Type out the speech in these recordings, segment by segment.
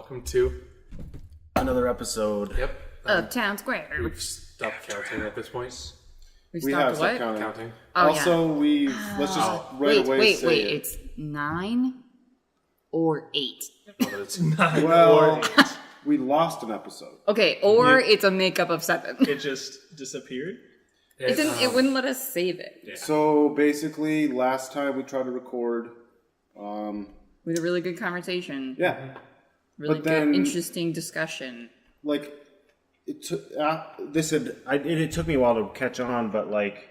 Welcome to another episode. Yep. Of Town Square. We've stopped counting at this point. We have stopped what? Counting. Oh, also, let's just right away wait, say it. It's 9 or 8. No, but it's 9 Well, or 8. we lost an episode. Okay, or it's a makeup of 7. It just disappeared? It wouldn't let us save it. Yeah. So basically, last time we tried to record, We had a really good conversation. yeah, Really but good, then- interesting discussion. like it took. It took me a while to catch on, but like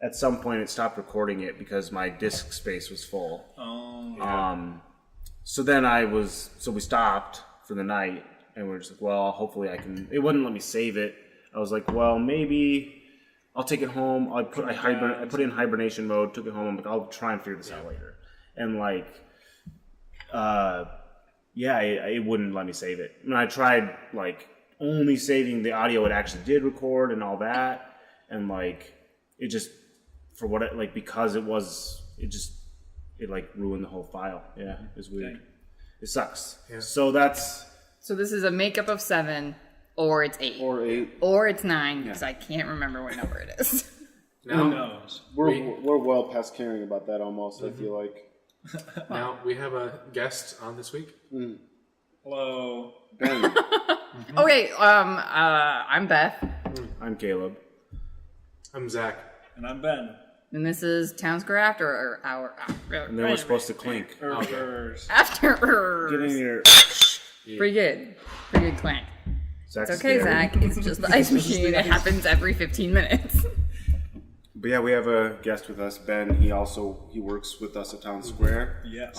at some point it stopped recording it because my disk space was full. Oh. Yeah. So then we stopped for the night, and we were just like, well, hopefully I can. It wouldn't let me save it. I was like, well, maybe I'll take it home. I put it in hibernation mode. Took it home. I'm like, I'll try and figure this out later. And like, it wouldn't let me save it. And I tried like only saving the audio it actually did record and all that, and like it just because it like ruined the whole file. Yeah, it's weird. Dang. It sucks. Yeah. So this is a makeup of 7, or it's 8. or 8. Or it's 9, because I can't remember what number it is. Now, Who knows? We're well past caring about that almost. I feel like. Now we have a guest on this week. Hello. Ben, Okay, I'm Beth, I'm Caleb. I'm Zach. And I'm Ben. and this is Town Square After Hour. And then we're supposed to clink. After. Get in here. Pretty good. Pretty good clank. Zach's It's okay, scared. Zach. It's just the ice machine. It happens every 15 minutes. But yeah, we have a guest with us, Ben. He works with us at Town Square. Yes.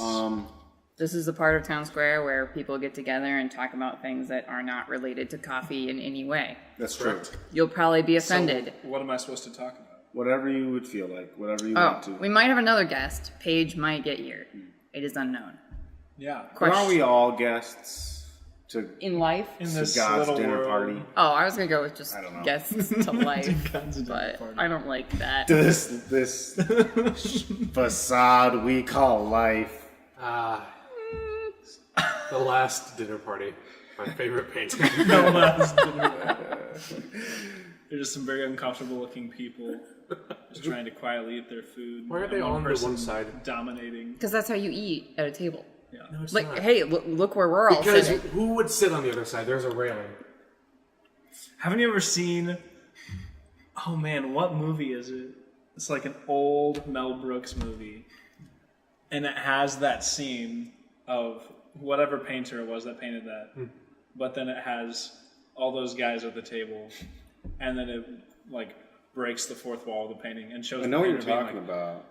This is a part of Town Square where people get together and talk about things that are not related to coffee in any way. That's true. You'll probably be offended. So what am I supposed to talk about? Whatever you would feel like, whatever you want to. We might have another guest. Paige might get here. It is unknown. Yeah. But aren't we all guests to In life? In to this God's little dinner world. party? Oh, I was going to go with just I don't know. guests to life. God's dinner But party. I don't like that. This facade we call life. The Last Dinner Party. My favorite painting. There's just some very uncomfortable looking people just trying to quietly eat their food. Why are and they all on the person one side? dominating. Because that's how you eat at a table. Yeah. No, it's Like, not. hey, look where we're all Because sitting. who would sit on the other side? There's a railing. Haven't you ever seen... Oh man, what movie is it? It's like an old Mel Brooks movie. And it has that scene of whatever painter it was that painted that. But then it has all those guys at the table. And then it like breaks the fourth wall of the painting and shows I know the what you're painter being talking about.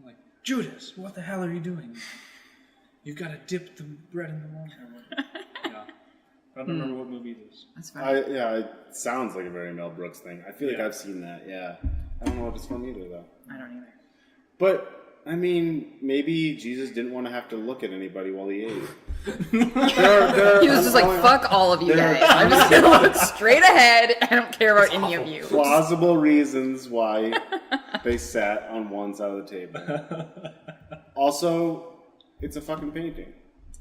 like, Judas, what the hell are you doing? You've got to dip the bread in the water. Yeah. I don't remember what movie it is. That's fine. It sounds like a very Mel Brooks thing. I feel like Yeah. I've seen that, yeah. I don't know what it's from either, though. I don't either. But, I mean, maybe Jesus didn't want to have to look at anybody while he ate. He was just like, fuck all of you guys. I'm just going to look straight ahead. I don't care about any of you. Plausible reasons why they sat on one side of the table. Also, it's a fucking painting.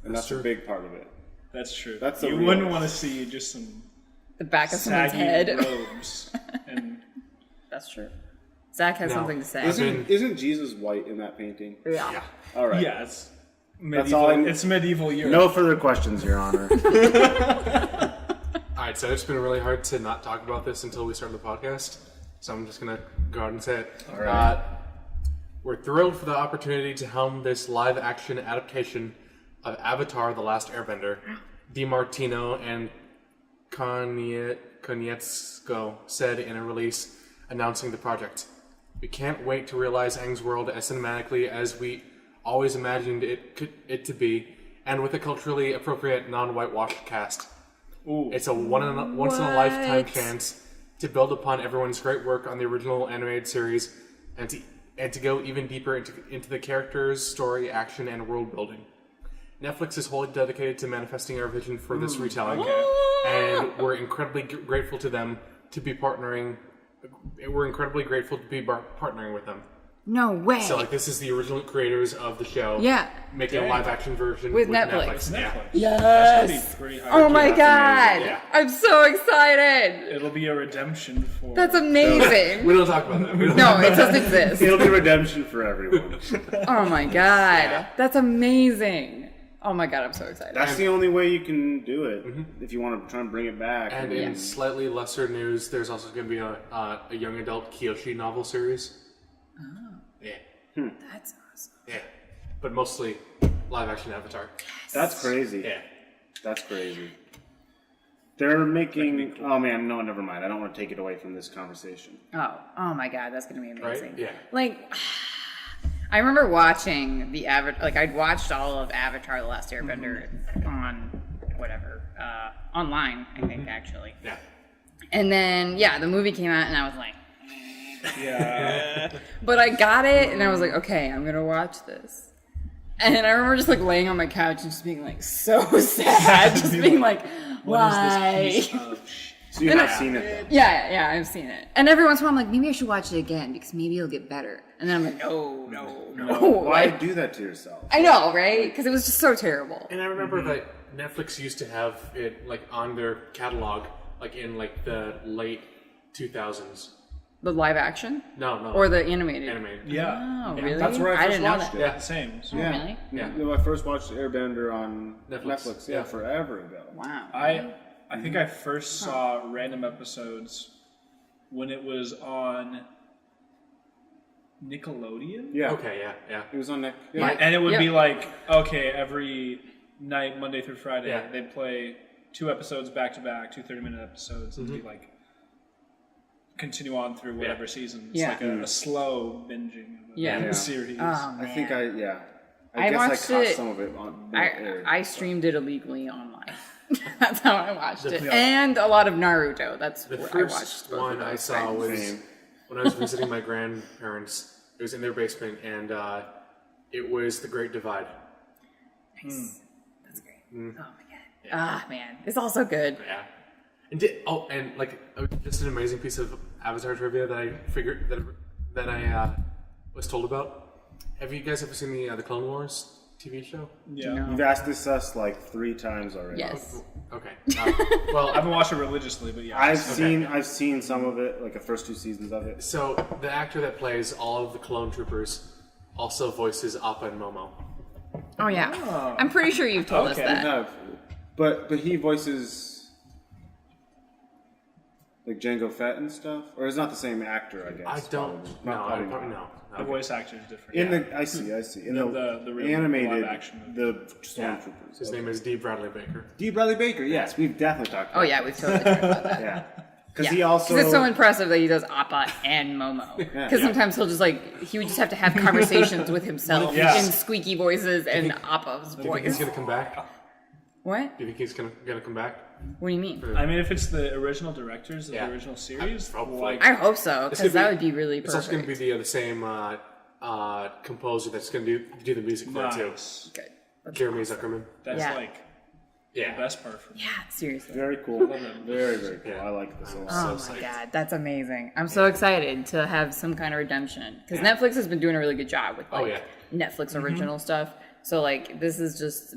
And that's a big part of it. That's true. That's the you real- wouldn't want to see just some The back of someone's saggy head. robes. And That's true. Zach has No. something to say. Isn't Jesus white in that painting? Yeah. All right. yeah, it's That's all medieval. It's medieval Europe. No further questions, Your Honor. Alright, so it's been really hard to not talk about this until we start the podcast. So I'm just going to go out and say it. All right. We're thrilled for the opportunity to helm this live-action adaptation of Avatar: The Last Airbender. DiMartino and Konietzko said in a release announcing the project. We can't wait to realize Aang's world as cinematically as we always imagined it to be, and with a culturally appropriate non-whitewashed cast. Ooh. It's a once-in-a-lifetime chance to build upon everyone's great work on the original animated series and to go even deeper into the characters, story, action, and world building. Netflix is wholly dedicated to manifesting our vision for this retelling, and we're incredibly grateful to them to be partnering. We're incredibly grateful to be partnering with them. No way. So like this is the original creators of the show. Yeah. Making a Dang. live action version With with Netflix. Yeah. Netflix. Yes. That's gonna be pretty hard. Oh my that's god. amazing. Yeah. I'm so excited. It'll be a redemption for. That's amazing. We don't talk about that. We don't No, it doesn't exist. It'll be redemption for everyone. Oh my god. Yeah. That's amazing. Oh my god, I'm so excited. That's the only way you can do it if you want to try and bring it back. And in slightly lesser news, there's also going to be a young adult Kyoshi novel series. Oh. Yeah. That's awesome. Yeah. But mostly live action Avatar. That's crazy. Yeah. That's crazy. They're making. Oh man, no, never mind. I don't want to take it away from this conversation. Oh my god, that's gonna be amazing. Right? Yeah. Like, I remember watching the Avatar. Like, I'd watched all of Avatar: The Last Airbender on whatever online, I think actually. Yeah. And then the movie came out, and I was like, Yeah. but I got it, and I was like, okay, I'm gonna watch this. And I remember just like laying on my couch and just being like so sad, just being like, What is why? this piece of So you have seen it then? Yeah, I've seen it. And every once in a while I'm like, maybe I should watch it again because maybe it'll get better. And then I'm like, no. Why Like, do that to yourself? I know, right? Because it was just so terrible. And I remember that Netflix used to have it like on their catalog, like in like the late 2000s. The live action? No. Or the animated? Animated. Yeah. Oh, Yeah. really? That's where I first didn't know watched that. it. Yeah. Same. So Yeah. Really? Yeah. No, I first watched Airbender on Netflix. Netflix. Yeah, Yeah. forever ago. Wow. I think I first saw random episodes when it was on Nickelodeon. Yeah. Okay, yeah. It was on Nick. Yeah. And it would be Yeah. like, okay, every night, Monday through Friday, Yeah. they'd play 2 episodes back to back, 2 30-minute episodes, and be like, continue on through whatever season. It's Yeah. like a slow binging of a Yeah. series. Oh, I think man. I I guess watched I caught it- some of it on when it aired. I streamed it illegally online. That's how I watched it. Yeah. And a lot of Naruto. That's The what I watched. first both one of I those saw times. was Same. when I was visiting my grandparents. It was in their basement, and it was The Great Divide. Nice. That's great. Oh my god. Ah, man. It's all so good. Yeah. And like just an amazing piece of Avatar trivia that I figured that I was told about. Have you guys ever seen the Clone Wars TV show? Yeah. No. You've asked this us like 3 times already. Yes. Okay. I Well, haven't watched it religiously, but yeah. I've seen some of it, like the first 2 seasons of it. so the actor that plays all of the clone troopers also voices Appa and Momo. Oh, yeah. I'm pretty sure you've told us Okay. I that. have, but he voices like Jango Fett and stuff, or it's not the same actor, I guess. I don't. probably. No, Not- I probably probably not. no. The Okay. voice actor is different. In the I see in The real animated live action movie. the Yeah. Stormtroopers. His name is D. Bradley Baker. D. Bradley Baker. Yes, we've definitely talked. About Oh, yeah, we've totally talked about that. Yeah, because Yeah. he also. it's so impressive that he does Appa and Momo. Because sometimes he'll just he would just have to have conversations with himself Yeah. in squeaky voices and Appa's Do you think he's voice. gonna come back? What? Do you think he's gonna come back? What do you mean? I mean, if it's the original directors of Yeah. the original series, Hopefully. like, I hope so, It's because gonna that would be really It's also perfect. gonna be the same composer that's gonna do the music for it too. nice. Good. That's Jeremy awesome. Zuckerman. That's Yeah. like Yeah. the best part for me. Yeah, seriously. very cool. Love it. Very very cool. Yeah. I like this a lot. Oh so my psyched. god, that's amazing. I'm so excited to have some kind of redemption. Because Netflix has been doing a really good job with Oh, yeah. Netflix original stuff. So this is just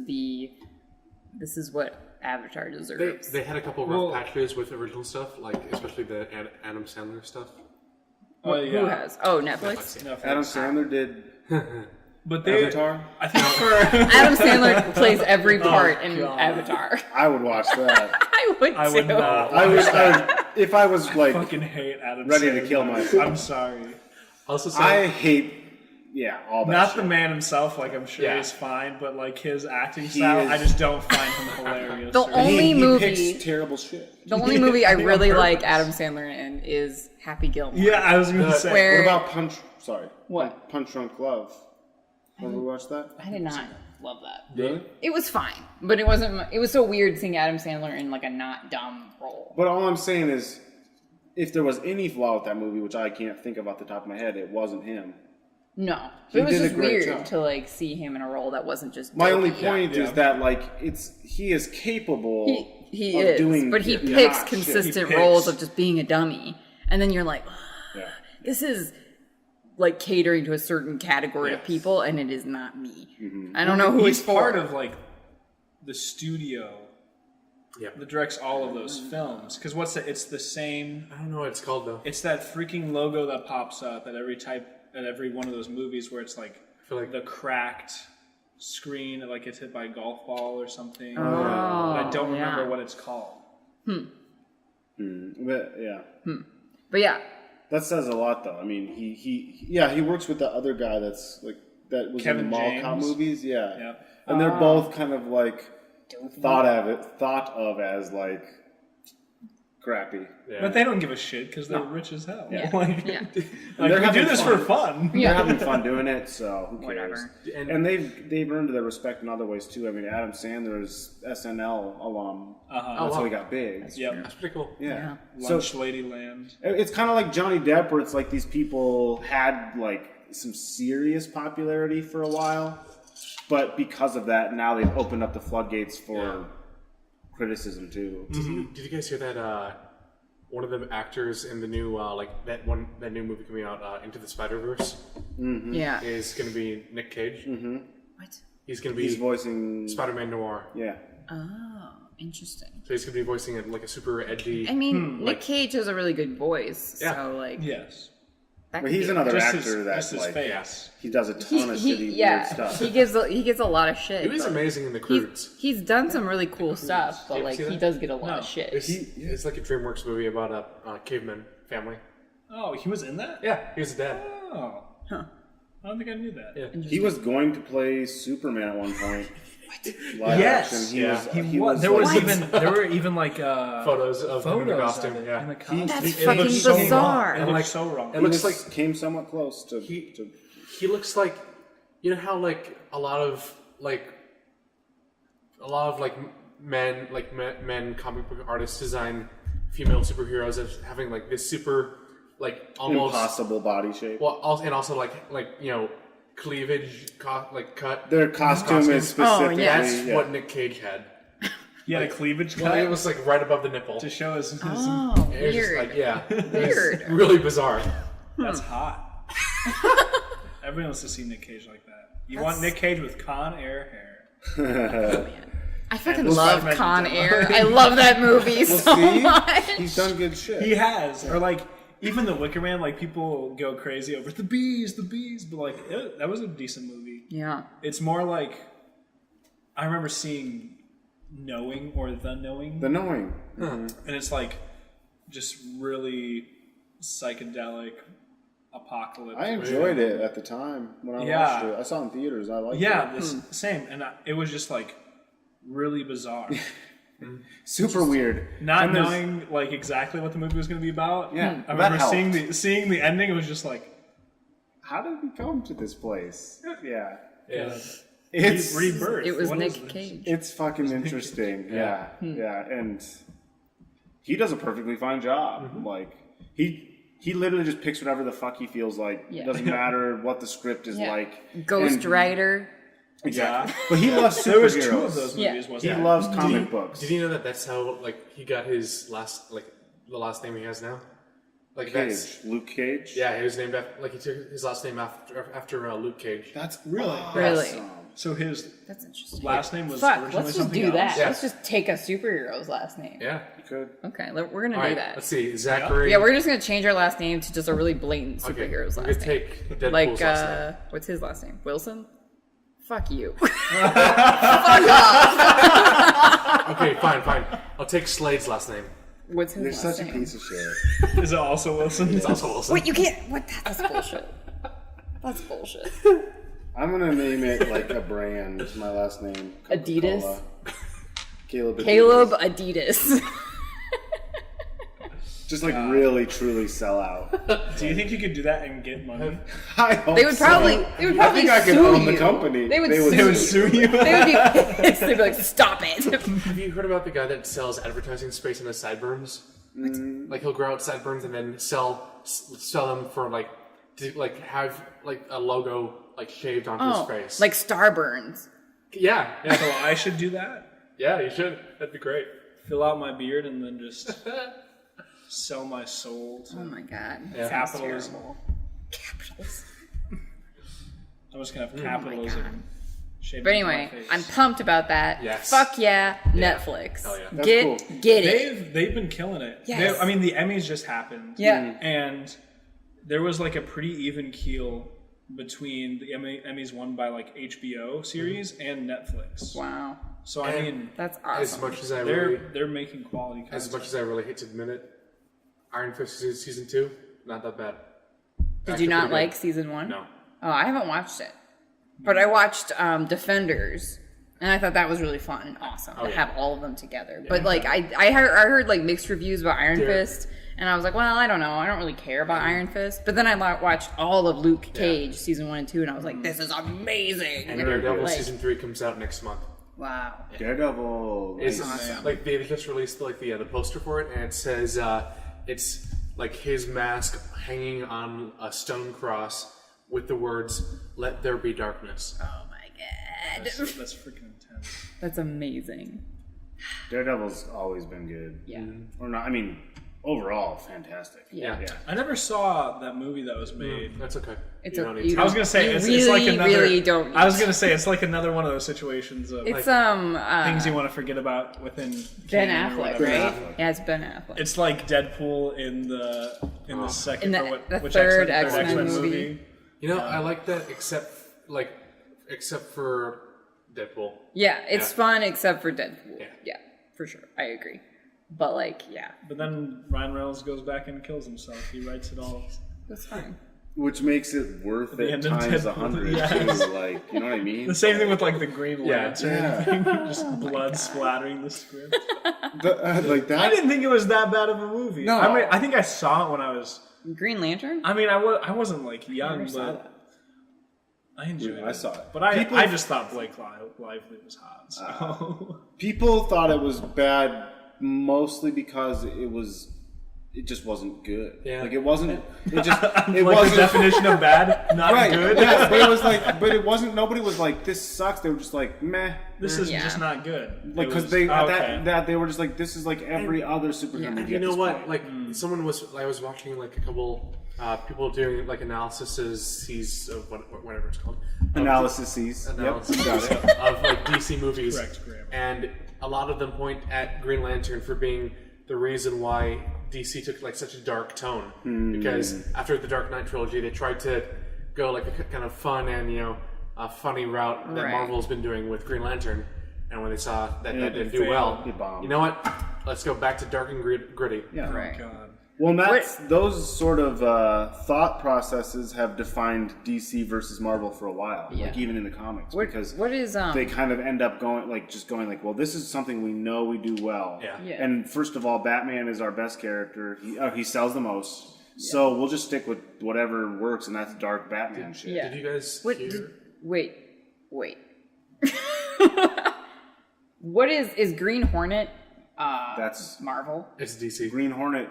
this is what Avatar deserves. They had a couple rough patches with original stuff, like especially the Adam Sandler stuff. Oh yeah. Who has? Oh, Netflix? Netflix. Adam Sandler did But they, Avatar. I think for Adam Sandler plays every part in God. Avatar. I would watch that. I would I too. would not. I would if I was like fucking hate Adam. ready to Sandler. kill myself. I'm sorry. Also, I hate all that. Not shit. the man himself. Like I'm sure Yeah. he's fine, but like his acting style, is- I just don't find him hilarious. The or- only he movie- picks terrible shit. The only movie I really on like purpose. Adam Sandler in is Happy Gilmore. Yeah, I was gonna say. Where- What about Punch? Sorry. What? Punch Drunk Love. Have we watched that? I did not love that. Really? It was fine, but it wasn't. It was so weird seeing Adam Sandler in a not dumb role. But all I'm saying is, if there was any flaw with that movie, which I can't think of off the top of my head, it wasn't him. No, He it was did a just great weird job. to see him in a role that wasn't just. My dopey. only point Yeah. is that he is capable He of is, doing but he not picks shit. consistent He picks. roles of just being a dummy, and then you're like, Yeah. this is like catering to a certain category of Yes. people, and it is not me. I don't know who He's it's for. part of like the studio Yep. that directs all of those films. Because it's the same. I don't know what it's called though. It's that freaking logo that pops up at every one of those movies where it's like I feel like the cracked screen, like gets hit by a golf ball or something. Oh, But I don't remember yeah. what it's called. But yeah, But yeah, that says a lot, though. I mean, he works with the other guy that was Kevin in the Mall Cop James. movies, yeah. Yeah. And they're both kind of like thought of as like crappy. yeah. But they don't give a shit because they're rich as hell. Yeah. Like, yeah, like, They're we do having this fun. for fun. They're having fun doing it, so who cares? Whatever. And they've earned their respect in other ways too. I mean, Adam Sandler's SNL alum. Uh-huh. That's how he wow. got big. Yep. That's pretty cool. Yeah. Lunch Lady Land. It's kind of like Johnny Depp, where it's like these people had like some serious popularity for a while, but because of that, now they've opened up the floodgates for criticism too. Did you guys hear that? One of the actors in the new that new movie coming out, Into the Spider-Verse, yeah. is going to be Nic Cage. What? He's going to He's be voicing. Spider-Man Noir. Yeah. Oh, interesting. So he's going to be voicing like a super edgy. I mean, Nick Cage has a really good voice, Yeah. so like, Yes. that But could he's be- another Just actor his that's face. like he does a ton of shitty weird yeah, stuff. he gets a lot of shit. He was but amazing in The Croods. He's done some really cool stuff, but You like see he that? does get a lot No. of shit. It's like a DreamWorks movie about a caveman family. Oh, he was in that? Yeah, he was a dad. Oh. Huh. I don't think I knew that. Yeah. He was going to play Superman at one point. Live Yes. action. Yeah. He was There was like- there were even like Photos of him in the costume. of it Yeah. in the costume. That's It fucking looked so bizarre. wrong. It And, looked like- so wrong. It looks was- like came somewhat close to. he looks like, you know how like a lot of men comic book artists design female superheroes as having like this super almost Impossible body shape. well also like cleavage cut. Their costume costume. is specifically. That's yeah. what Nick Cage had. He had a cleavage Well, cut it was like right above the nipple. to show his Oh, It was just weird. like yeah, Weird. It's really bizarre. That's hot. Everyone wants to see Nick Cage like that. You want Nick Cage with Con Air hair. I fucking Those love five men Con don't. Air. I love that movie so See? much. He's done good shit. He has. Or like even the Wicker Man, like people go crazy over the bees, but like that was a decent movie. Yeah. It's more like I remember seeing Knowing or The Knowing. The Knowing. And it's like just really psychedelic apocalypse. I enjoyed it at the time when I Yeah. watched it. I saw it in theaters. I liked Yeah, it. same. And it was just like really bizarre. Super weird. Not And there's- knowing like exactly what the movie was going to be about. Yeah, I that remember helped. seeing the ending. It was just like How did we come to this place? Yeah. Yeah. It's rebirth. It was What is Nick this? Cage. It's fucking interesting. Yeah. Yeah. And he does a perfectly fine job. Like he literally just picks whatever the fuck he feels like. Yeah. It doesn't matter what the script is Yeah. like. Ghost And- Rider. Exactly. Yeah. But he loves superheroes. There was two of those Yeah. movies. He Wasn't there? loves comic books. Did you know that that's how he got his last the last name he has now? That's Cage. Luke Cage? yeah, he was named after he took his last name after Luke Cage. That's Really? Really? awesome. So his That's interesting. last name was Fuck, originally let's just something do that. else? Yeah. Let's just take a superhero's last name. Yeah. You could. Okay, we're gonna All do right. that. Let's see. Zachary. Yeah, we're just gonna change our last name to just a really blatant Okay, superhero's we last could name. take Deadpool's Like, last name. what's his last name? Wilson? Fuck you. Okay, fine. I'll take Slade's last name. What's his You're last such a name? piece of shit. Is it also Wilson? It's also Wilson. Wait, you can't. What? That's bullshit. That's bullshit. I'm gonna name it like a brand. My last name. Adidas? Coca-Cola. Caleb. Adidas. Caleb Adidas. Just like really, truly sell out. Do you think you could do that and get money? I hope They would so. probably. They would probably I think I could sue own you. the company. They would They would- sue They would you. sue you. They would be pissed. They'd be like, "Stop it." Have you heard about the guy that sells advertising space on his sideburns? Like he'll grow out sideburns and then sell them for to have a logo shaved onto his face. like Starburns. yeah, So I should do that. yeah. You should. That'd be great. Fill out my beard and then just sell my soul Oh to my god. Yeah. Sounds capitalism. terrible. I'm just gonna have God. capitalism. shaped But into my anyway, face. I'm pumped about that. Yes. Fuck yeah, Netflix. Hell yeah. That's Get cool. get it. They've been killing it. Yes. I mean, the Emmys just happened. Yeah. And there was like a pretty even keel between the Emmys won by like HBO series and Netflix. Wow. So I mean, That's As awesome. much as I really, they're making quality content. as much as I really hate to admit it, Iron Fist season 2, not that bad. Did Actually you not pretty like good. season 1? No. Oh, I haven't watched it. But I watched Defenders, and I thought that was really fun and awesome to yeah. have all of them together. But like I heard like mixed reviews about Iron Fist, and I was like, well, I don't know. I don't really care about Iron Fist. But then I watched all of Luke Cage season 1 and 2, and I was like, this is amazing. And Daredevil Like- season 3 comes out next month. Wow. Daredevil. It's Nice. like they just released like the poster for it, and it says it's like his mask hanging on a stone cross with the words "Let there be darkness." Oh my god. That's freaking intense. That's amazing. Daredevil's always been good. Yeah. Or not, I mean, overall, fantastic. Yeah. Yeah. I never saw that movie that was made. That's okay. It's You a- don't need you to. I was gonna say You it's like really, another. really don't I was need gonna say it's like another one of those situations of It's like, things you want to forget about within Ben canon or Affleck, whatever. right? Affleck. Yeah, it's Ben Affleck. It's like Deadpool in the second In the- or what, the which third X-Men X-Men movie. movie. You know, I like that except for Deadpool. Yeah, it's Yeah. fun except for Deadpool. Yeah. Yeah, for sure. I agree. But like, yeah, But then Ryan Reynolds goes back and kills himself. He writes it all. that's fine. Which makes it worth The it end of times Deadpool, 100 yes. too. Like, you know what I mean? The same thing with like the Green Lantern, Yeah. thing. Just blood splattering the script. Like that. I didn't think it was that bad of a movie. No. I mean, I think I saw it when I was. Green Lantern? I mean, I wasn't like young, never saw but that. I enjoyed it. I saw it. But I People- just thought Blake Lively was hot. So People thought it was bad mostly because it just wasn't good. Yeah. Like it wasn't. It just. It like the wasn't. definition of bad, not Right. good. Yeah, but it was like. But it wasn't. Nobody was like, "This sucks." They were just like, "Meh." This is Yeah. just not good. Like It because was- they okay. that they were just like, "This is like every other superhero Yeah. movie." You at know this what? point. Like I was watching like a couple people doing like analyses of whatever it's called. Analyses. Analysis Yep. Got it. of like DC movies, Correct grammar. and a lot of them point at Green Lantern for being the reason why DC took like such a dark tone. Because after the Dark Knight trilogy, they tried to go like a kind of fun and a funny route that Right. Marvel's been doing with Green Lantern, and when they saw that It didn't do failed. well, It bombed. you know what? Let's go back to dark and gritty. Yeah. Right. God. Well, and that's those sort of thought processes have defined DC versus Marvel for a while, Yeah. like even in the comics, What, because what is they kind of end up going like, well, this is something we know we do well. Yeah. Yeah. And first of all, Batman is our best character. He sells the most, so we'll just stick with whatever works, and that's dark Batman shit. Yeah. Did you guys What? hear? Wait. What is Green Hornet? That's Marvel. It's DC. Green Hornet.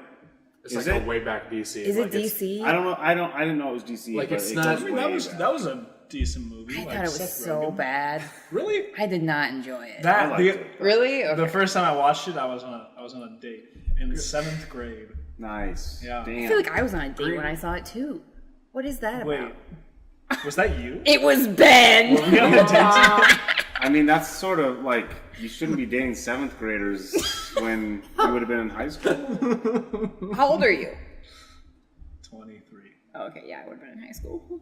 It's Is like it? a way back DC. Is Like, it it's- DC? I don't know. I didn't know it was DC. Like, but it's it not- goes I I mean, way that back. was a decent movie. I like thought it was Seth so Rogen. bad. Really? I did not enjoy it. I That liked it. Really? Okay. the first time I watched it, I was on a date in 7th grade. Nice. Yeah. I Damn. feel like I was on a date when I saw it too. What is that Wait, about? was that you? It was Ben. We on a date? I mean, that's sort of like you shouldn't be dating 7th graders when you would have been in high school. How old are you? 23. Oh, okay, yeah, I would have been in high school.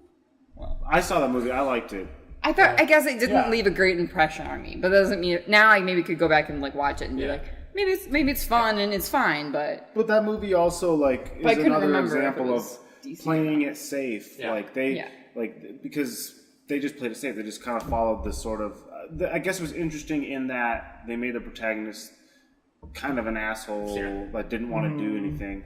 I saw that movie. I liked it. I thought. I guess it didn't Yeah. leave a great impression on me, but that doesn't mean now I maybe could go back and like watch it and be Yeah. like, maybe it's fun and it's fine, but But that movie also like But I is couldn't another remember if it example of was DC playing it safe. Yeah. Like they Yeah. like because they just played it safe. They just kind of followed the sort of. I guess it was interesting in that they made the protagonist kind of an asshole Yeah. that didn't want to do anything.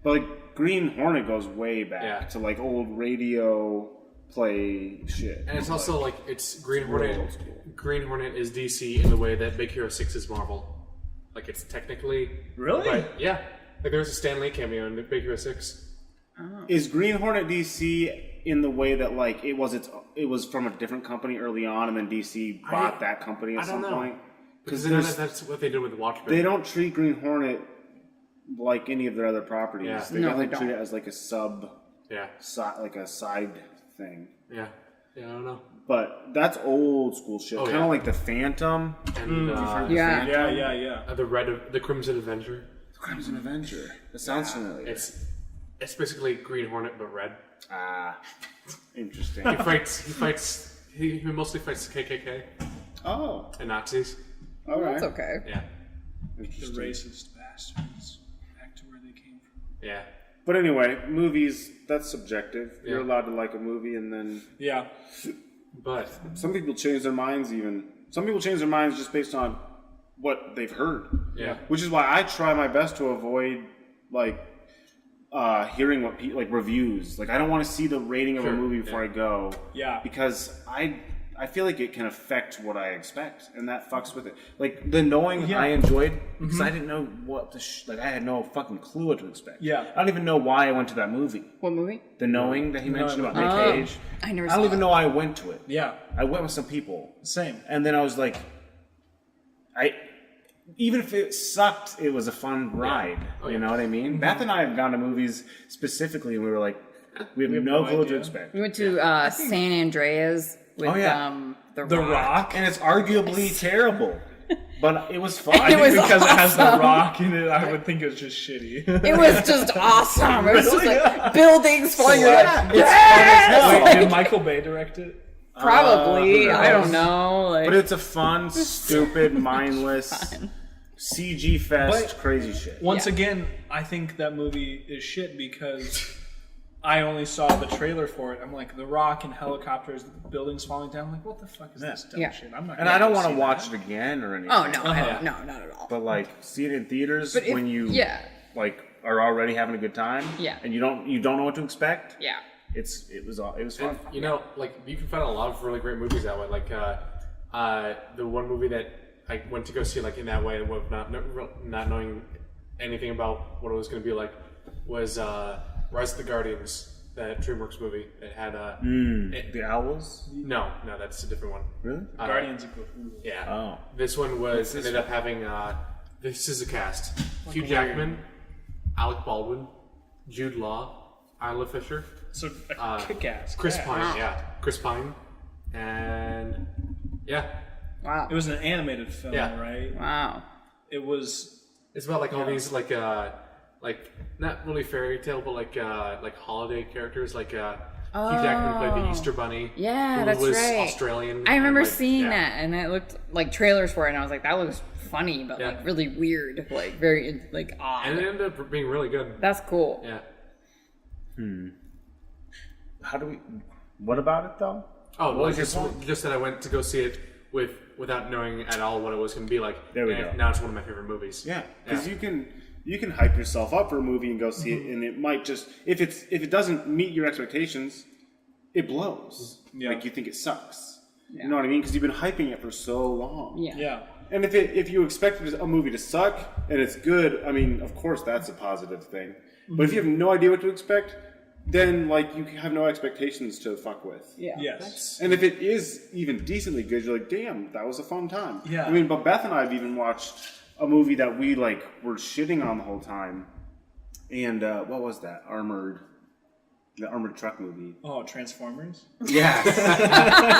But like Green Hornet goes way back Yeah. to like old radio play shit. And it's also like it's Green real Hornet. old school. Green Hornet is DC in the way that Big Hero 6 is Marvel. Like it's technically Really? but yeah. Like there was a Stan Lee cameo in Big Hero 6. Is Green Hornet DC in the way that like it was from a different company early on, and then DC bought that company at I don't some know. point? Because Because that's what they did with Watchmen. they don't treat Green Hornet like any of their other properties. Yeah. They No, definitely they treat don't. it as like a sub Yeah. like a side thing. Yeah. Yeah, I don't know. But that's old school shit. Oh, Kind of yeah. like the Phantom. And Yeah. Yeah. the Crimson Avenger. The Crimson Avenger. That sounds familiar. It's basically Green Hornet but red. Ah, interesting. He mostly fights the KKK Oh, and Nazis. all right. That's okay. Yeah. The Interesting. racist bastards. Back to where they came from. Yeah. But anyway, movies, that's subjective. You're Yeah. allowed to like a movie, and then Yeah. But some people change their minds even. Some people change their minds just based on what they've heard. yeah. Which is why I try my best to avoid, like, hearing what people, like, reviews. Like, I don't want to see the rating of a Sure, movie before I go. Yeah. Because I feel like it can affect what I expect, and that fucks with it. Like, the Knowing Yeah. I enjoyed, because I didn't know what like, I had no fucking clue what to expect. Yeah. I don't even know why I went to that movie. What movie? The Knowing that he mentioned about Nic Oh. Cage. I never I saw don't even it. know why I went to it. Yeah. I went with some people. Same. And then I was like, even if it sucked, it was a fun ride. Oh, You yeah. know what I mean? Beth and I have gone to movies specifically, and we were like, we have no no clue what to idea. expect. We went to San Andreas with Oh, yeah. the The Rock. And it's arguably terrible, but it was fun. It I think was because it has The awesome. Rock in it, I would think it was just shitty. It was just awesome. It was just like buildings falling. You're like, It's fun as hell. Wait, did Michael Bay direct it? probably. who I don't knows? know. Like, But it's a fun, stupid, mindless, fun. CG fest, But- crazy shit. Once Yeah. again, I think that movie is shit because I only saw the trailer for it. I'm like, The Rock and helicopters, buildings falling down. I'm like, what the fuck is this dumb Yeah. shit? I'm not. And I don't want to watch it again or anything. oh no, Uh-huh. no, not at all. But like, see it in theaters But if- when you yeah. like are already having a good time. Yeah. And you don't know what to expect. Yeah. It was fun. You know, like you can find a lot of really great movies that way. Like the one movie that I went to go see, like in that way, with not knowing anything about what it was going to be like, was Rise of the Guardians, that DreamWorks movie. It had The Owls? no, that's a different one. Really? Guardians of the Yeah. Oh. This one was ended up having this is a cast: Hugh Jackman, Alec Baldwin, Jude Law, Isla Fisher, So a kick-ass. Chris cast. Pine, Chris Pine, and Wow. It was an animated film, Yeah. right? Wow. It was. it's about like all these like not really fairy tale, but like holiday characters. Like Hugh Jackman played the Easter Bunny. Yeah, who that's was right. Australian. I remember and, like, seeing yeah. that, and it looked like trailers for it, and I was like, that looks funny, but Yeah. like really weird, like very like odd. And it ended up being really good. That's cool. Yeah. What about it though? Oh, What well, was your just that I went to go see it without knowing at all what it was going to be like. There we and go. Now it's one of my favorite movies. Yeah, because you can hype yourself up for a movie and go see it, and it might just if it doesn't meet your expectations, it blows. Yeah. Like you think it sucks. Yeah. You know what I mean? Because you've been hyping it for so long. Yeah. Yeah. And if you expect a movie to suck and it's good, I mean, of course that's a positive thing. But if you have no idea what to expect, then like you have no expectations to fuck with. Yeah. Yes. And if it is even decently good, you're like, damn, that was a fun time. Yeah. I mean, but Beth and I have even watched a movie that we like were shitting on the whole time. And what was that? The armored truck movie. Oh, Transformers. Yes.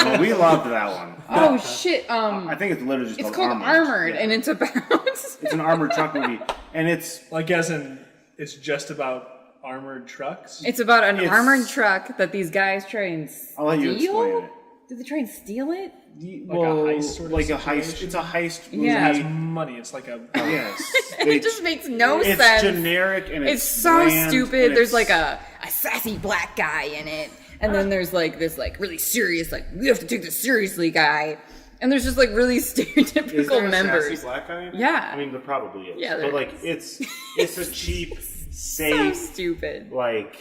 Well, we loved that one. Oh shit. I think it's literally just It's called Armored, Yeah. and it's about. It's an armored truck movie, and it's Like as in, it's just about armored trucks. It's about an It's- armored truck that these guys try and steal. I'll let you explain it. Did they try and steal it? Like a heist sort of like a heist. situation? It's a heist movie. Yeah. It has money. It's like a. Yes. It just makes no it's sense. generic and It's so bland, stupid. and There's it's- like a sassy black guy in it, and then there's like this like really serious like we have to take this seriously guy, and there's just like really Is there stereotypical a members. sassy black guy in it? Yeah. I mean, there probably is. Yeah, there but like is. it's a cheap, So safe, stupid. like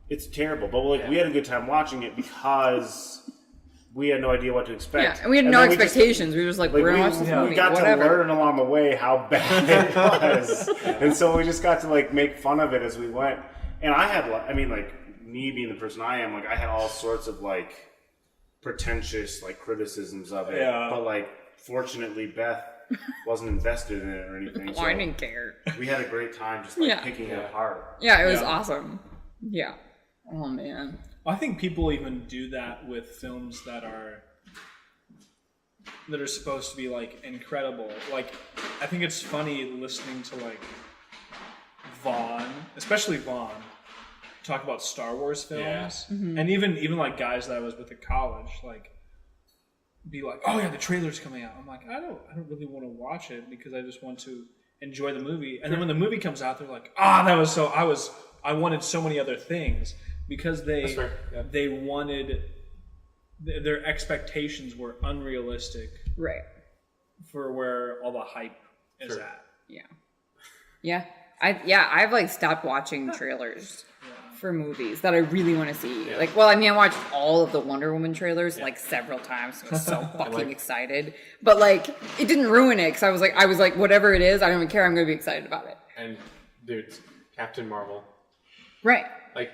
it's terrible. But like we had a good time watching it because we had no idea what to expect. Yeah, and we had no then we just- expectations. We were just like, Like we're gonna watch this we movie. got Whatever. to learn along the way how bad it was, and so we just got to like make fun of it as we went. And I had, I mean, like me being the person I am, like I had all sorts of like pretentious like criticisms of it. Yeah. But like, fortunately, Beth wasn't invested in it or anything. So I didn't care. we had a great time just like Yeah. picking it apart. Yeah, it was Yeah. awesome. Yeah. Oh man. I think people even do that with films that are supposed to be like incredible. Like, I think it's funny listening to like Vaughn, especially Vaughn, talk about Star Wars films, Yeah. Mm-hmm. and even like guys that I was with at college, like be like, "Oh yeah, the trailer's coming out." I'm like, I don't really want to watch it because I just want to enjoy the movie. And then when the movie comes out, they're like, that was so I wanted so many other things because That's fair. Yeah. they wanted their expectations were unrealistic Right. for where all the hype is Sure. at. Yeah. I've like stopped watching trailers for movies that I really want to see. Yeah. Like, well, I mean, I watched all of the Wonder Woman trailers like several times. I was so fucking excited, but like, it didn't ruin it because I was like, whatever it is, I don't even care. I'm gonna be excited about it. And dude, Captain Marvel. Right. Like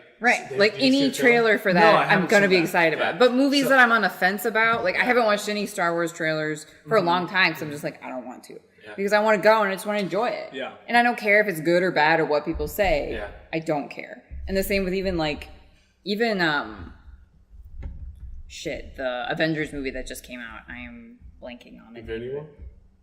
Like any trailer for No, that, I I'm haven't gonna seen be that. excited about. Yeah. But movies that I'm on the fence about, like I haven't watched any Star Wars trailers for a long time, so I'm just like, I don't want to. Yeah. Because I want to go and I just want to enjoy it. Yeah. And I don't care if it's good or bad or what people say. Yeah. I don't care. And the same with even the Avengers movie that just came out. I am blanking on it. Infinity War?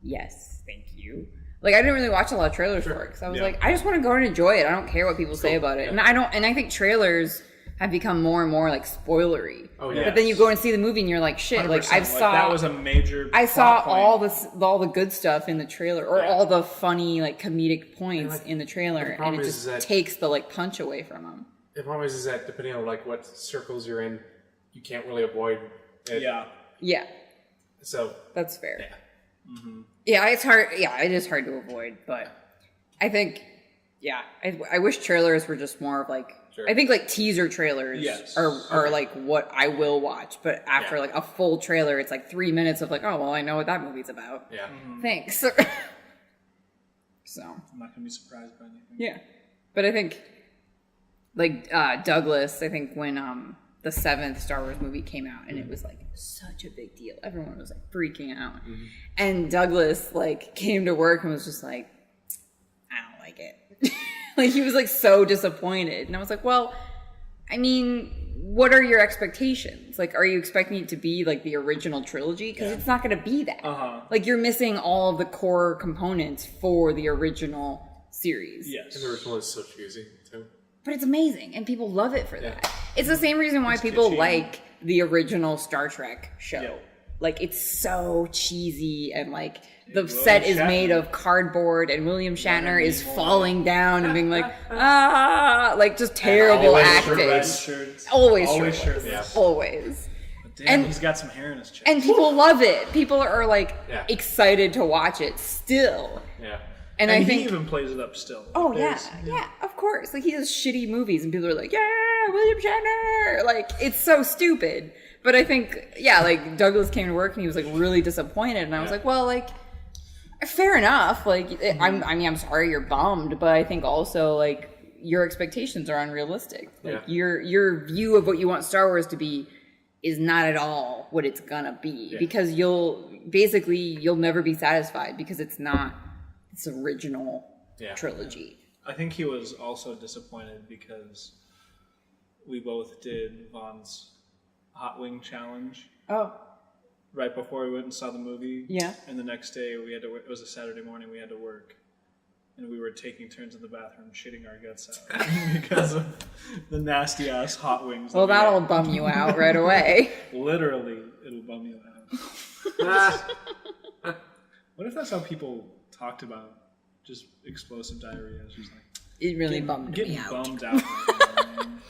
Yes, thank you. Like I didn't really watch a lot of trailers for it because I was like, I just want to go and enjoy it. I don't care what people say about it. Yeah. And I think trailers have become more and more like spoilery. Oh yeah. But then you go and see the movie and you're like, shit, like 100%. that was a major. I saw plot point. all the good stuff in the trailer, or all the funny like comedic points in the trailer, and problem it is just that- takes the like punch away from them. The problem is that depending on like what circles you're in, you can't really avoid it. Yeah. Yeah, So that's fair. yeah. Yeah, it's hard. Yeah, it is hard to avoid, but I think, I wish trailers were just more of like. Sure. I think like teaser trailers Yes. are like what I will watch, but after Yeah. like a full trailer, it's like 3 minutes of like, oh well, I know what that movie's about. Yeah. Thanks. So I'm not gonna be surprised by anything. yeah, but I think like Douglas. I think when the 7th Star Wars movie came out and it was like such a big deal, everyone was like freaking out, and Douglas like came to work and was just like, I don't like it. Like he was like so disappointed, and I was like, well, I mean, what are your expectations? Like, are you expecting it to be like the original trilogy? Because it's not going to be that. Like you're missing all of the core components for the original series. Yes. And the original is so cheesy too. But it's amazing, and people love it for that. It's the same reason why people kitschy. like the original Star Trek show. Yeah. Like it's so cheesy, and like the William set is Shatner. made of cardboard, and William Shatner is falling down and being like, like just terrible always acting. Red shirts. Always Always shirtless. shirtless. Always. Damn, And- he's got some hair in his chest. And people love it. People are like Yeah. excited to watch it still. Yeah. And And I he think even plays it up still. oh There's- yeah, of course. Like he does shitty movies and people are like, yeah, William Shatner. Like it's so stupid. But I think, like Douglas came to work and he was like really disappointed, and I was like, well, like fair enough. Like I'm sorry you're bummed, but I think also like your expectations are unrealistic. Like your view of what you want Star Wars to be is not at all what it's gonna be, because you'll never be satisfied because it's not this original trilogy. I think he was also disappointed because we both did Vaughn's Hot Wing Challenge Oh, right before we went and saw the movie. Yeah. And the next day we had to. It was a Saturday morning. We had to work, and we were taking turns in the bathroom shitting our guts out because of the nasty ass hot wings. well, that we that'll bum you out right away. had. Literally, it'll bum you out. What if that's how people talked about just explosive diarrhea? It's just like It really bummed me getting out. bummed out.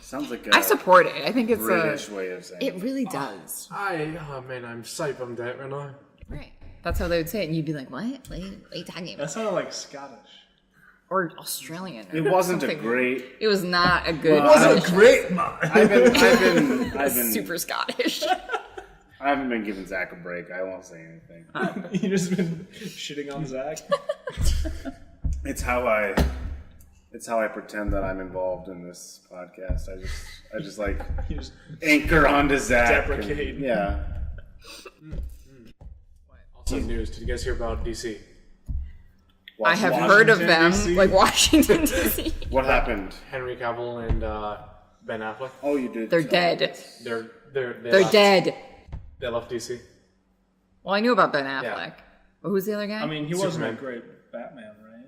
Sounds like I support it. I think it's British way of saying It really does. I'm so bummed out right now. Right. That's how they would say it, and you'd be like, "What? What are you talking That about?" sounded like Scottish. Or Australian. Or It wasn't a something. great. It was not a good. Well, it wasn't Great, man. I've been super Scottish. I haven't been giving Zach a break. I won't say anything. You just been shitting on Zach. It's how I pretend that I'm involved in this podcast. I just like You just anchor onto Zach. Deprecate. Yeah. Also news. Did you guys hear about DC? I have heard of them, DC. like Washington D.C. What happened? Henry Cavill and Ben Affleck. Oh, you did. They're tell dead. me this. They're They're dead. They left DC. Well, I knew about Ben Affleck. Yeah. Well, who's the other guy? I mean, he wasn't a Superman. great Batman, right?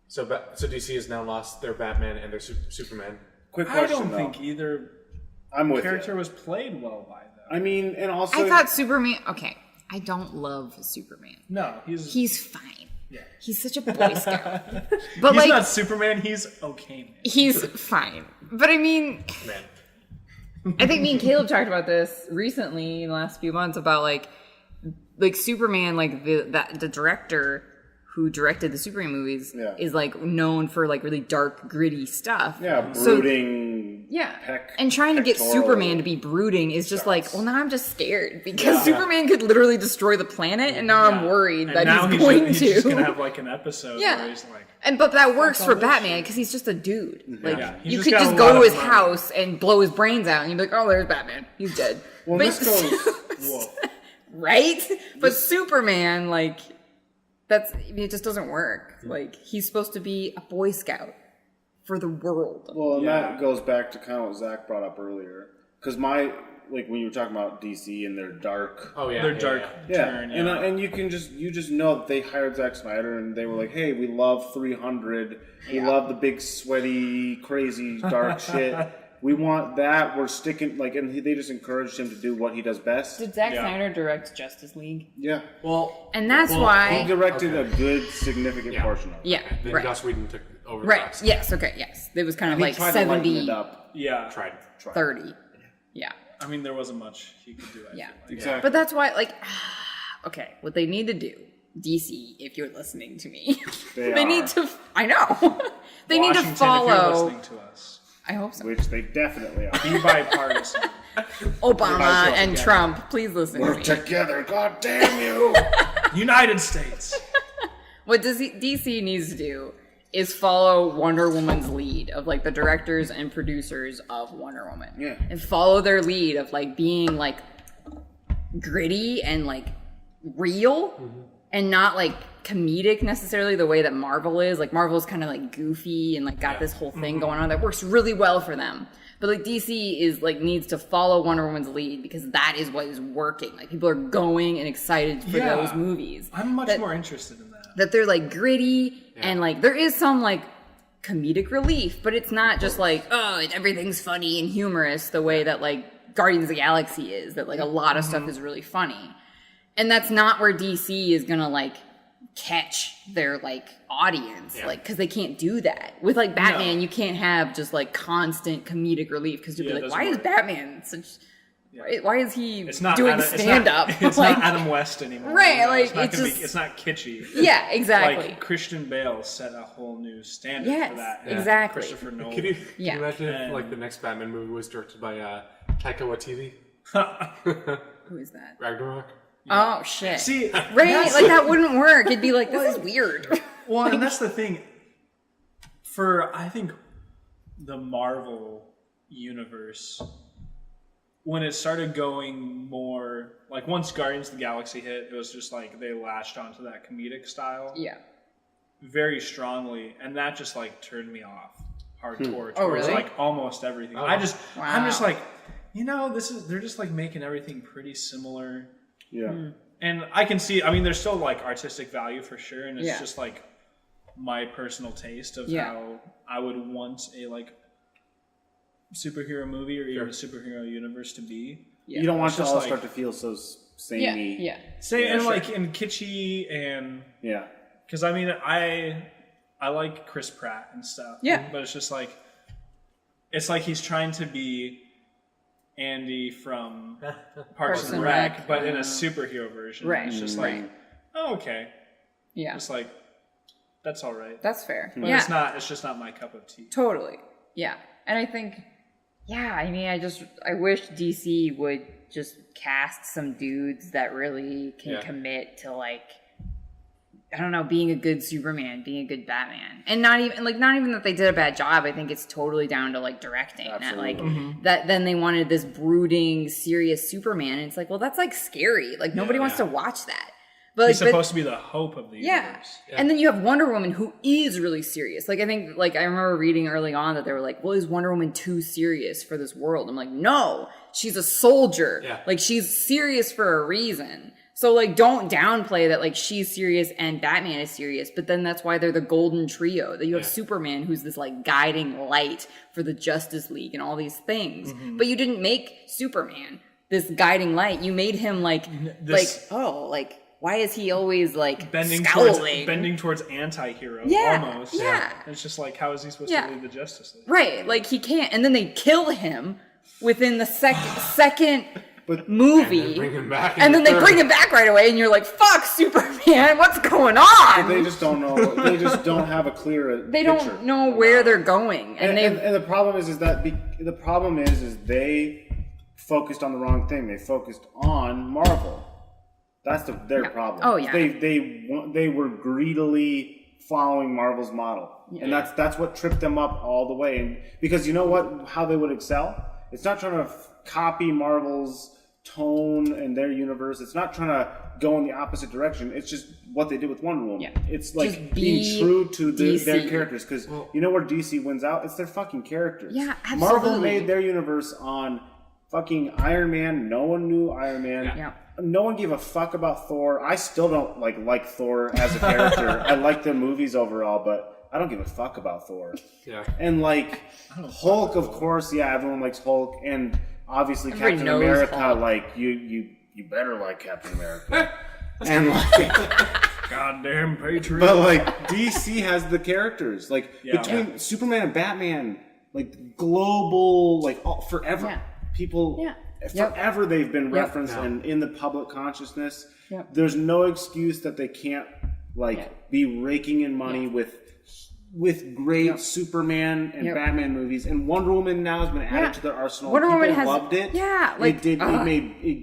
So DC has now lost their Batman and their Superman. Quick I question. don't though. think either I'm with character you. was played well by them. I mean, and also I thought Superman. Okay, I don't love Superman. No, He's fine. yeah. He's such a Boy Scout. But He's like, not Superman. He's okay, man. he's fine. But I mean, Man. I think me and Caleb talked about this recently in the last few months about like Superman, like the director who directed the Superman movies Yeah. is like known for like really dark, gritty stuff. yeah, So- brooding. Yeah. Peck- and trying to get pectoral Superman to be brooding is just like, shots. well, now I'm just scared because Superman could literally destroy the planet, and now I'm worried And that now he's going he's to. just gonna have like an episode Yeah. where he's like, And but that works all for this Batman shit. because he's just a dude. Like Yeah, he's you just could got just a go lot to of his money. house and blow his brains out, and you'd be like, "Oh, there's Batman. He's dead." Well, But- this goes. whoa. right? But Superman, like, it just doesn't work. Like he's supposed to be a Boy Scout for the world. Well, and Yeah. that goes back to kind of what Zach brought up earlier. Because when you were talking about DC and their dark. Oh yeah. Their yeah, dark yeah. Yeah, turn. and you just know that they hired Zack Snyder and they were like, hey, we love 300. We love the big, sweaty, crazy, dark shit. We want that. We're sticking, and they just encouraged him to do what he does best. Did Zack Yeah. Snyder direct Justice League? Yeah. Well, And that's He why. directed a good, significant Yeah. portion of it. Yeah. then Right. Joss Whedon took over. the Right. rest. Yes. Okay. Yes. It was kind of He like tried to lighten 70, it up. Yeah. Tried. 30. Yeah. I mean, there wasn't much he could do. I Yeah. feel like. Exactly. But that's why, like, okay, what they need to do, DC, if you're listening to me, They they are. need to, I know, they need to Washington, if you're follow, listening to us, I hope so, Which they definitely are. be bipartisan. Obama Everybody's and together. Trump, please listen to Work me. together, god damn you! United States. What DC needs to do is follow Wonder Woman's lead of like the directors and producers of Wonder Woman. Yeah. And follow their lead of like being like gritty and like real and not like comedic necessarily the way that Marvel is. Like Marvel's kind of like goofy and like got this whole thing going on that works really well for them. But like DC is like needs to follow Wonder Woman's lead because that is what is working. Like people are going and excited for Yeah. those movies. I'm much That- more interested in that. that they're like gritty and like there is some like comedic relief, but it's not just like, oh, everything's funny and humorous the way that like Guardians of the Galaxy is, that like a lot of stuff is really funny. And that's not where DC is gonna like catch their like audience, like because they can't do that. With like Batman, you can't have just like constant comedic relief because you'll Yeah, be it like, doesn't why is work. Batman such why is he It's not doing Adam, stand up? It's like, not Adam West anymore. Right, you know? like, it's not, it's gonna just- it's not kitschy. yeah, exactly. Like Christian Bale set a whole new standard Yes, for that. exactly. Christopher Nolan. Can you Yeah. imagine if And- like the next Batman movie was directed by Taika Waititi? Who is that? Ragnarok? Oh shit. See, Right? that's- Like that wouldn't work. It'd be like, this is weird. Well, and that's the thing. For I think the Marvel universe, when it started going more like once Guardians of the Galaxy hit, it was just like they latched onto that comedic style Yeah. very strongly, and that just like turned me off hardcore. Oh, towards, really? like almost everything. Oh. I'm just Wow. like, they're just like making everything pretty similar. Yeah. And I can see, I mean, there's still like artistic value for sure, and it's Yeah. just like my personal taste of Yeah. how I would want a like superhero movie or even a superhero universe to be. You don't want It's it to just all like- start to feel so Yeah. samey. Yeah. Say Yeah, and sure. like and kitschy and Yeah. because I mean I like Chris Pratt and stuff. Yeah. But it's just like it's like he's trying to be Andy from Parks and Rec, but in a superhero version. Right. It's just Right. like, oh, okay. Yeah. It's like that's all right. That's fair. But Yeah. it's just not my cup of tea. Totally. Yeah. And I think, yeah, I mean, I wish DC would just cast some dudes that really can commit to like, I don't know, being a good Superman, being a good Batman. And not even that they did a bad job. I think it's totally down to like directing. That like, that then they wanted this brooding, serious Superman. And it's like, well, that's like scary. Like nobody wants to watch that. But He's supposed to be the hope of the universe. And then you have Wonder Woman, who is really serious. Like, I think, like, I remember reading early on that they were like, well, is Wonder Woman too serious for this world? I'm like, no, she's a soldier. Yeah. Like, she's serious for a reason. So, like, don't downplay that, like, she's serious and Batman is serious. But then that's why they're the golden trio. That you have Superman, who's this, like, guiding light for the Justice League and all these things. But you didn't make Superman this guiding light. You made him, like, why is he always, like, Bending scowling? towards anti-hero, Yeah, almost. yeah. It's just like, how is he supposed to lead the Justice League? Right, like, he can't. And then they kill him within the second movie. Bring him back. And then they bring him back right away, and you're like, fuck, Superman, what's going on? But they just don't know. They just don't have a clear They picture. don't know where they're going. And the problem is that the problem is they focused on the wrong thing. They focused on Marvel. That's their problem. Oh, yeah. They were greedily following Marvel's model, and that's what tripped them up all the way. And because you know what, how they would excel? It's not trying to copy Marvel's tone and their universe. It's not trying to go in the opposite direction. It's just what they did with Wonder Woman. Yeah. It's like Just being true to their DC. characters. Because you know where DC wins out? It's their fucking characters. Yeah, absolutely. Marvel made their universe on fucking Iron Man. No one knew Iron Man. Yeah. No one gave a fuck about Thor. I still don't like Thor as a character. I like the movies overall, but I don't give a fuck about Thor. Yeah. And like Hulk, of course, everyone likes Hulk, and obviously Everybody Captain knows America. Hulk. Like you better like Captain America. And like, Goddamn Patriot. but like DC has the characters. Like between Yeah. Superman and Batman, like global, like forever. Yeah. People. Yeah. Forever they've been Yep. referenced and in the public consciousness. Yep. There's no excuse that they can't be raking in money with great Superman and Batman movies, and Wonder Woman now has been added to their arsenal. Wonder Woman People has loved it. Yeah, like it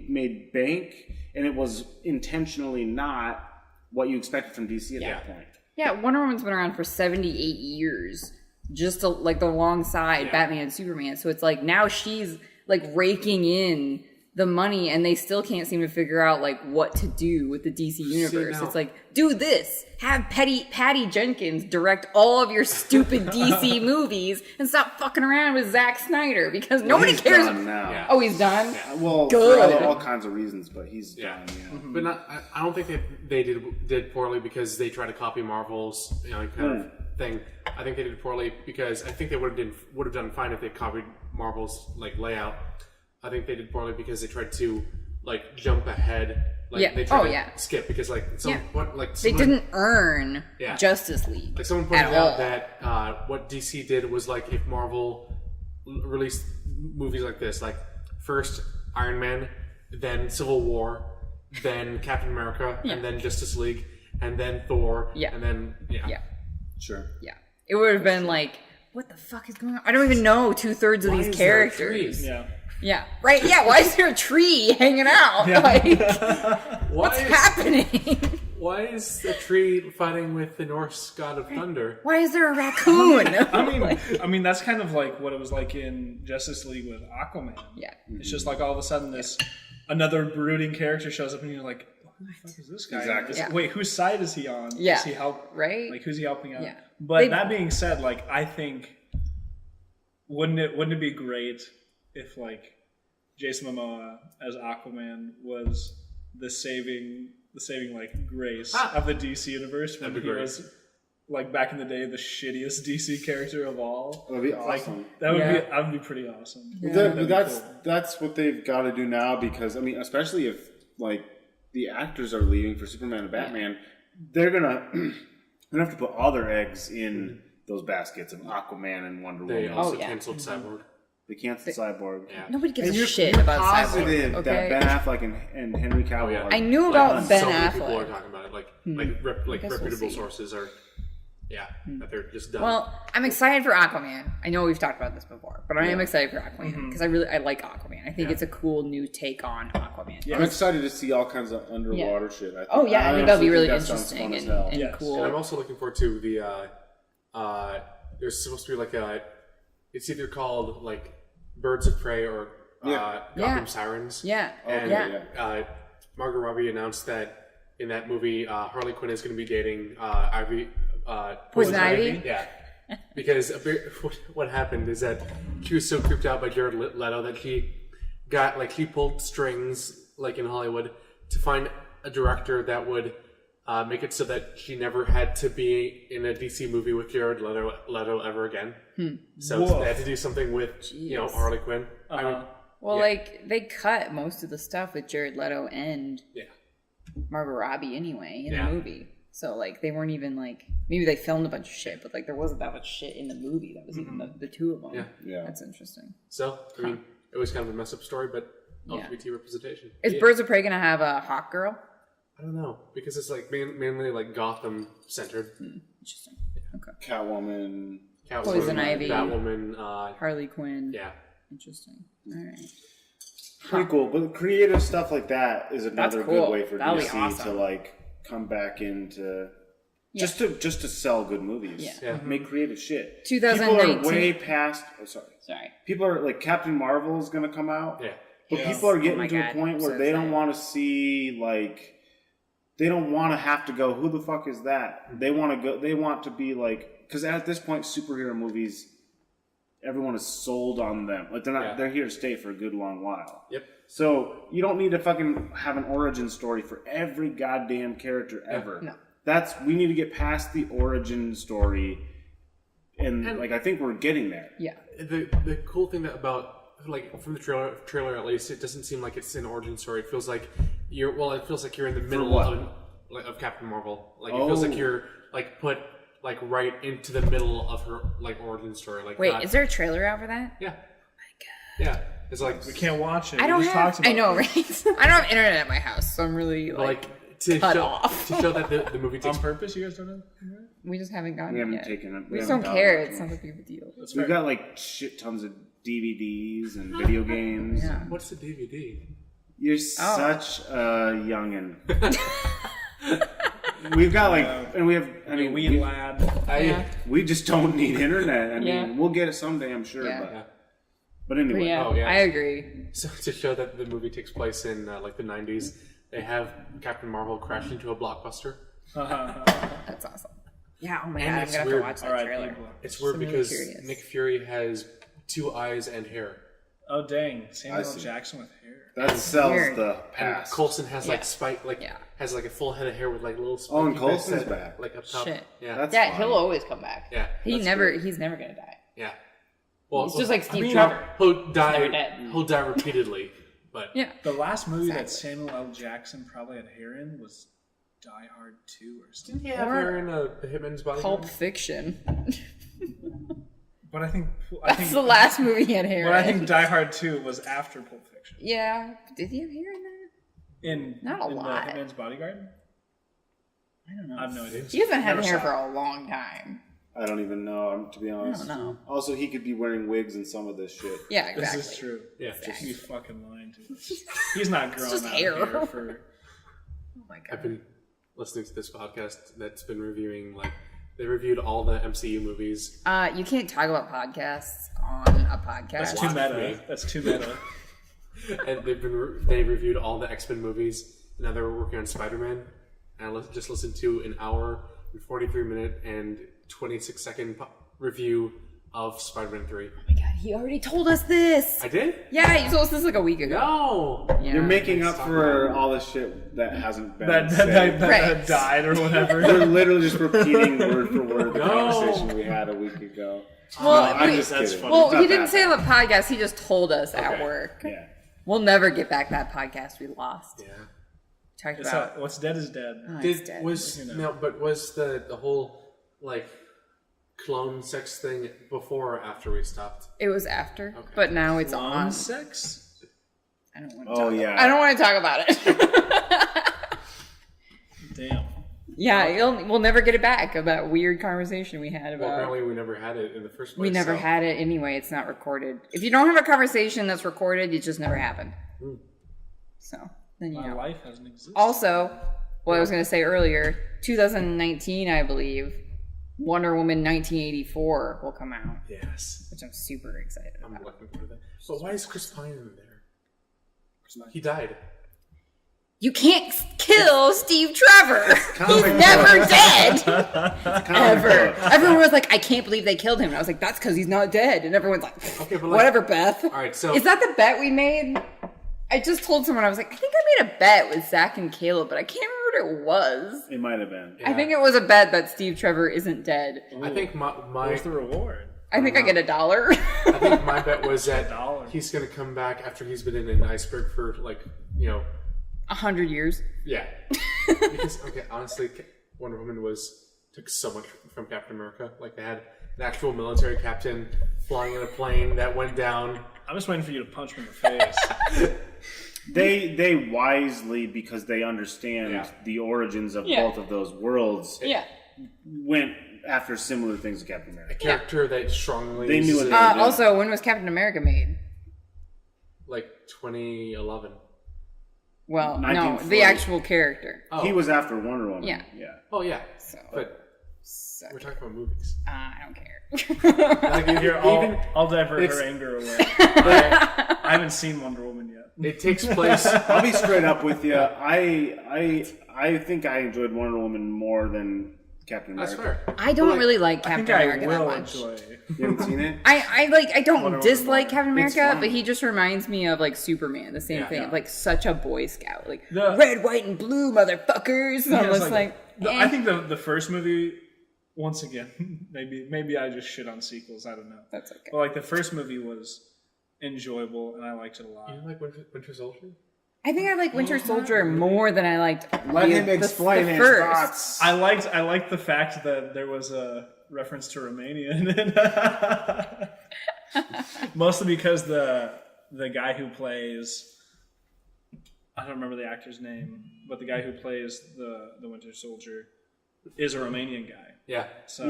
made bank, and it was intentionally not what you expected from DC at that point. Yeah, Wonder Woman's been around for 78 years, just alongside Batman and Superman. So it's like now she's like raking in the money, and they still can't seem to figure out like what to do with the DC universe. now- It's like, do this, have Patty Jenkins direct all of your stupid DC movies, and stop fucking around with Zack Snyder because nobody He's cares. done now. Yeah. Oh, he's done. Well, Good. for all kinds of reasons, but he's done. Yeah. But I don't think they did poorly because they tried to copy Marvel's kind of thing. I think they did poorly because I think they would have done fine if they copied Marvel's like layout. I think they did poorly because they tried to like jump ahead. Like they tried to skip because They didn't earn Justice League. Like someone pointed at out all. that what DC did was like if Marvel released movies like this, like first Iron Man, then Civil War, then Captain America, and then Justice League, and then Thor, and then Sure. Yeah. It would have been like, what the fuck is going on? I don't even know 2/3 of Why these is there a characters. tree? Yeah. Yeah. Right? Yeah. Why is there a tree hanging out? Like, what's happening? Why is the tree fighting with the Norse god of thunder? Why is there a raccoon? I mean, that's kind of like what it was like in Justice League with Aquaman. Yeah. It's just like all of a sudden another brooding character shows up and you're like, who the fuck is this guy? Exactly. Wait, whose side is he on? Yeah. Does he help? Right? Like, who's he helping out? Yeah. But that being said, like, I think, wouldn't it be great if, like, Jason Momoa as Aquaman was the saving like grace of the DC universe when he was like back in the day the shittiest DC character of all. That would be awesome. That would be pretty awesome. But that's what they've got to do now because I mean, especially if like the actors are leaving for Superman and Batman, they're gonna have to put all their eggs in those baskets of Aquaman and Wonder Woman. They also canceled Cyborg. They canceled Cyborg. Yeah. Nobody gives And a shit you're about positive Cyborg. that Okay? Ben Affleck and Henry Cavill. Are, I knew about Ben so many people are Affleck. talking about it. Like Guess we'll reputable see. sources are, that they're just done. Well, I'm excited for Aquaman. I know we've talked about this before, but I am excited for Aquaman because I like Aquaman. I think it's a cool new take on Aquaman. I'm excited to see all kinds of underwater shit. I think, I think that'll be really that sounds interesting fun as hell. and Yes. cool. And I'm also looking forward to the. There's supposed to be like it's either called like Birds of Prey or Gotham Sirens. Yeah. And Yeah. Margot Robbie announced that in that movie, Harley Quinn is going to be dating Poison Ivy? Yeah. Because what happened is that she was so creeped out by Jared Leto that she pulled strings, like in Hollywood, to find a director that would make it so that she never had to be in a DC movie with Jared Leto ever again. So they had to do something with, Harley Quinn. They cut most of the stuff with Jared Leto and Margot Robbie anyway in the movie. So, like, they weren't even, like... Maybe they filmed a bunch of shit, but, like, there wasn't that much shit in the movie. That was even the two of them. Yeah. That's interesting. So, I mean, it was kind of a mess-up story, but LGBT representation. Is Birds of Prey going to have a Hawk Girl? I don't know. Because it's, like, mainly, like, Gotham-centered. Interesting. Okay. Catwoman. Poison Ivy. Batwoman. Harley Quinn. Yeah. Interesting. All right. Pretty cool. But creative stuff like that is another good way for That'll DC to, like, come back into... Just to sell good movies. Yeah. Make creative shit. 2019. People are way past... Oh, sorry. People are... Like, Captain Marvel is going to come out. Yeah. But people are getting to a point where they don't want to see, like... They don't want to have to go, who the fuck is that? They want to go... They want to be, like... Because at this point, superhero movies... Everyone is sold on them. Like, they're not... They're here to stay for a good long while. Yep. So, you don't need to fucking have an origin story for every goddamn character ever. No. We need to get past the origin story, and like I think we're getting there. Yeah. The cool thing about, like, from the trailer at least, it doesn't seem like it's an origin story. It feels like you're in the middle of Captain Marvel. Like, it feels like you're like put like right into the middle of her like origin story. Like, wait, is there a trailer out for that? Yeah. Oh my god. Yeah. It's like We can't watch it. I don't We just have. talked about I know, it. right? I don't have internet at my house, so I'm really to cut show, off. to show that the movie On takes purpose, you guys don't know? We just haven't gotten We it haven't yet. taken it. We just haven't don't care. gotten It's it. not a big deal. We've got like shit tons of DVDs and video games. Yeah. What's the DVD? You're such a youngin. We've got like, and we have. I mean, Weed Lab. we just don't need internet. I mean, Yeah. we'll get it someday, I'm sure. Yeah. But anyway, Yeah, I agree. So to show that the movie takes place in like the 90s, they have Captain Marvel crash into a blockbuster. That's awesome. Yeah, oh my god, I'm it's gonna have weird. to watch that All right, trailer. people. It's weird I'm really because curious. Nick Fury has 2 eyes and hair. Oh dang, Samuel I see. Jackson with hair. that sells weird. the And past. Colson has like Yeah. has like a full head of hair with like little Oh, and spiky Coulson's bits that, back. like up top. Shit. Yeah. That's Yeah, fine. he'll always come back. yeah. He's never gonna die. Yeah. Well, He's just like Steve I mean, Trevor. He'll never die. dead. He'll die repeatedly, but Yeah. The last movie that Exactly. Samuel L. Jackson probably had hair in was Die Hard 2 or something. didn't he have hair in the Hitman's Bodyguard? Pulp Fiction. But I think That's the last movie he had hair But I in. think Die Hard 2 was after Pulp Fiction. Yeah. Did he have hair in that? In Not a in lot. The Hitman's Bodyguard. I don't know. I have no idea. He hasn't had Never hair saw for it. a long time. I don't even know. To be honest, don't know. Also, he could be wearing wigs in some of this shit. Yeah, exactly. This is true. Yeah. He's fucking lying to us. He's not growing just out hair. hair for. Oh my I've god. been listening to this podcast that's been reviewing they reviewed all the MCU movies. You can't talk about podcasts on a podcast. That's too meta. That's too meta. And they reviewed all the X-Men movies. Now they're working on Spider-Man. And I just listened to an hour and 43-minute and 26-second review of Spider-Man 3. Oh my god, he already told us this. I did? Yeah, you told us this like a week ago. No! Yeah. You're making up for all this shit that hasn't been that said. Right. died or whatever. We're literally just repeating word for word the No. conversation we had a week ago. Well, I'm we- just that's kidding. funny. Well, It's not he didn't that say bad. on the podcast. He just told us at Okay. work. Yeah. We'll never get back that podcast we lost. Yeah. Talked It's about. not, what's dead is dead. Oh, it's dead. Was the whole clone sex thing before or after we stopped? It was after, Okay. but now it's Clone on. sex? I don't want to. Oh, yeah. I don't want to talk about it. Damn. Yeah, we'll never get it back of that weird conversation we had Well, about. apparently we never had it in the first place. We never so- had it anyway. It's not recorded. If you don't have a conversation that's recorded, it just never happened. So then you My know. life hasn't existed. Also, what I was going to say earlier, 2019, I believe, Wonder Woman 1984 will come out, Yes. which I'm super excited I'm about. looking for that. But why is Chris Pine in there? He died. You can't kill Steve Trevor. He's comic never book. dead. Comic Ever. book. Everyone was like, I can't believe they killed him. And I was like, that's because he's not dead. And everyone's like, Okay, but like, whatever, Beth. All right, so Is that the bet we made? I just told someone, I was like, I think I made a bet with Zach and Caleb, but I can't remember what it was. It might have been. I think it was a bet that Steve Trevor isn't dead. I think What's the reward? I think I get $1. I think my bet was that $1. he's gonna come back after he's been in an iceberg for 100 years. Yeah. Because honestly, Wonder Woman took so much from Captain America. Like they had an actual military captain flying in a plane that went down. I'm just waiting for you to punch me in the face. They wisely, because they understand the origins of both of those worlds, went after similar things to Captain America. A character that strongly They knew what they were doing. Also, when was Captain America made? like 2011. Well, no, 1940. the actual character. Oh. He was after Wonder Woman. Yeah. Oh yeah. So, But we're talking about movies. I don't care. Like, Here, I'll divert it's- her anger away. I haven't seen Wonder Woman yet. It takes place. I'll be straight up with you. I think I enjoyed Wonder Woman more than Captain That's America. fair. I don't Like, really like I Captain think I America that will much. enjoy. You haven't seen it? I don't Wonder dislike Woman. Captain It's America, fine. but he just reminds me of like Superman, the same Yeah. thing, Yeah. like such a Boy Scout, like The- red, white, and blue, motherfuckers. And Yeah, I'm it's just like, I eh. think the first movie, once again, maybe I just shit on sequels. I don't know. That's okay. But like the first movie was enjoyable, and I liked it a lot. You like Winter Soldier? I think I like Winter Soldier more than I liked. Let the- him the- explain the his first. thoughts. I liked the fact that there was a reference to Romania in it. Mostly because the guy who plays, I don't remember the actor's name, but the guy who plays the Winter Soldier is a Romanian guy. Yeah. So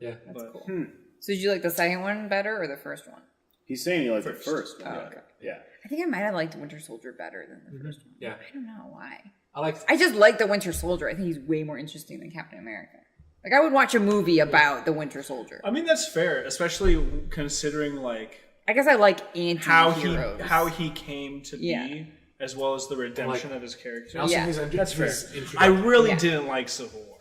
Yeah. That's but- cool. So did you like the second one better or the first one? He's saying he liked the First. first one. Oh, okay. Yeah. I think I might have liked Winter Soldier better than the first one. Yeah. I don't know why. I I just like the Winter Soldier. I think he's way more interesting than Captain America. Like I would watch a movie about the Winter Soldier. I mean that's fair, especially considering like I guess I like how anti-heroes. he came to Yeah. be, as well as the redemption Like- of his character. Also, Yeah. That's fair. his I really Yeah. didn't like Civil War.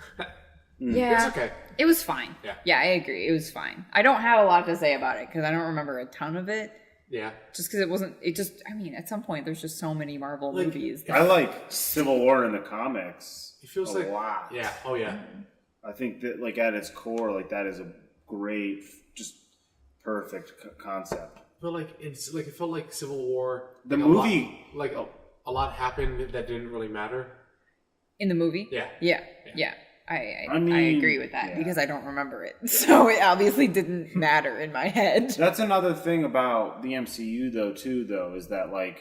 Yeah, It's okay. It was fine. Yeah. I agree. It was fine. I don't have a lot to say about it because I don't remember a ton of it. Yeah. Just because it wasn't. It just. I mean, at some point, there's just so many Marvel Like, movies. I like Civil War in the comics. It feels a like lot. Yeah. Oh yeah. I think that, like, at its core, like, that is a great, just perfect concept. But like it's like it felt like Civil War. The like, movie- a lot happened that didn't really matter. in the movie. Yeah. Yeah. I I mean, agree with that yeah. because I don't remember it, so it obviously didn't matter in my head. That's another thing about the MCU, though, is that, like,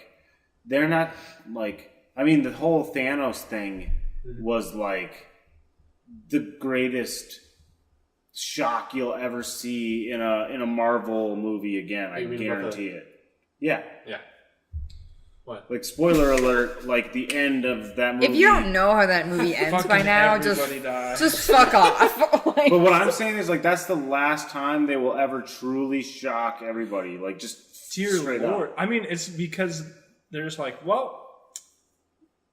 they're not, like, I mean, the whole Thanos thing was, like, the greatest shock you'll ever see in a Marvel movie again. I You mean guarantee it. Yeah. Yeah. What? Like, spoiler alert, like, the end of that movie. If you don't know how that movie ends by Fucking now, everybody dies. just fuck off. Like, But what I'm saying is, like, that's the last time they will ever truly shock everybody. Like, just Dear straight Lord. up. I mean, it's because they're just like, well,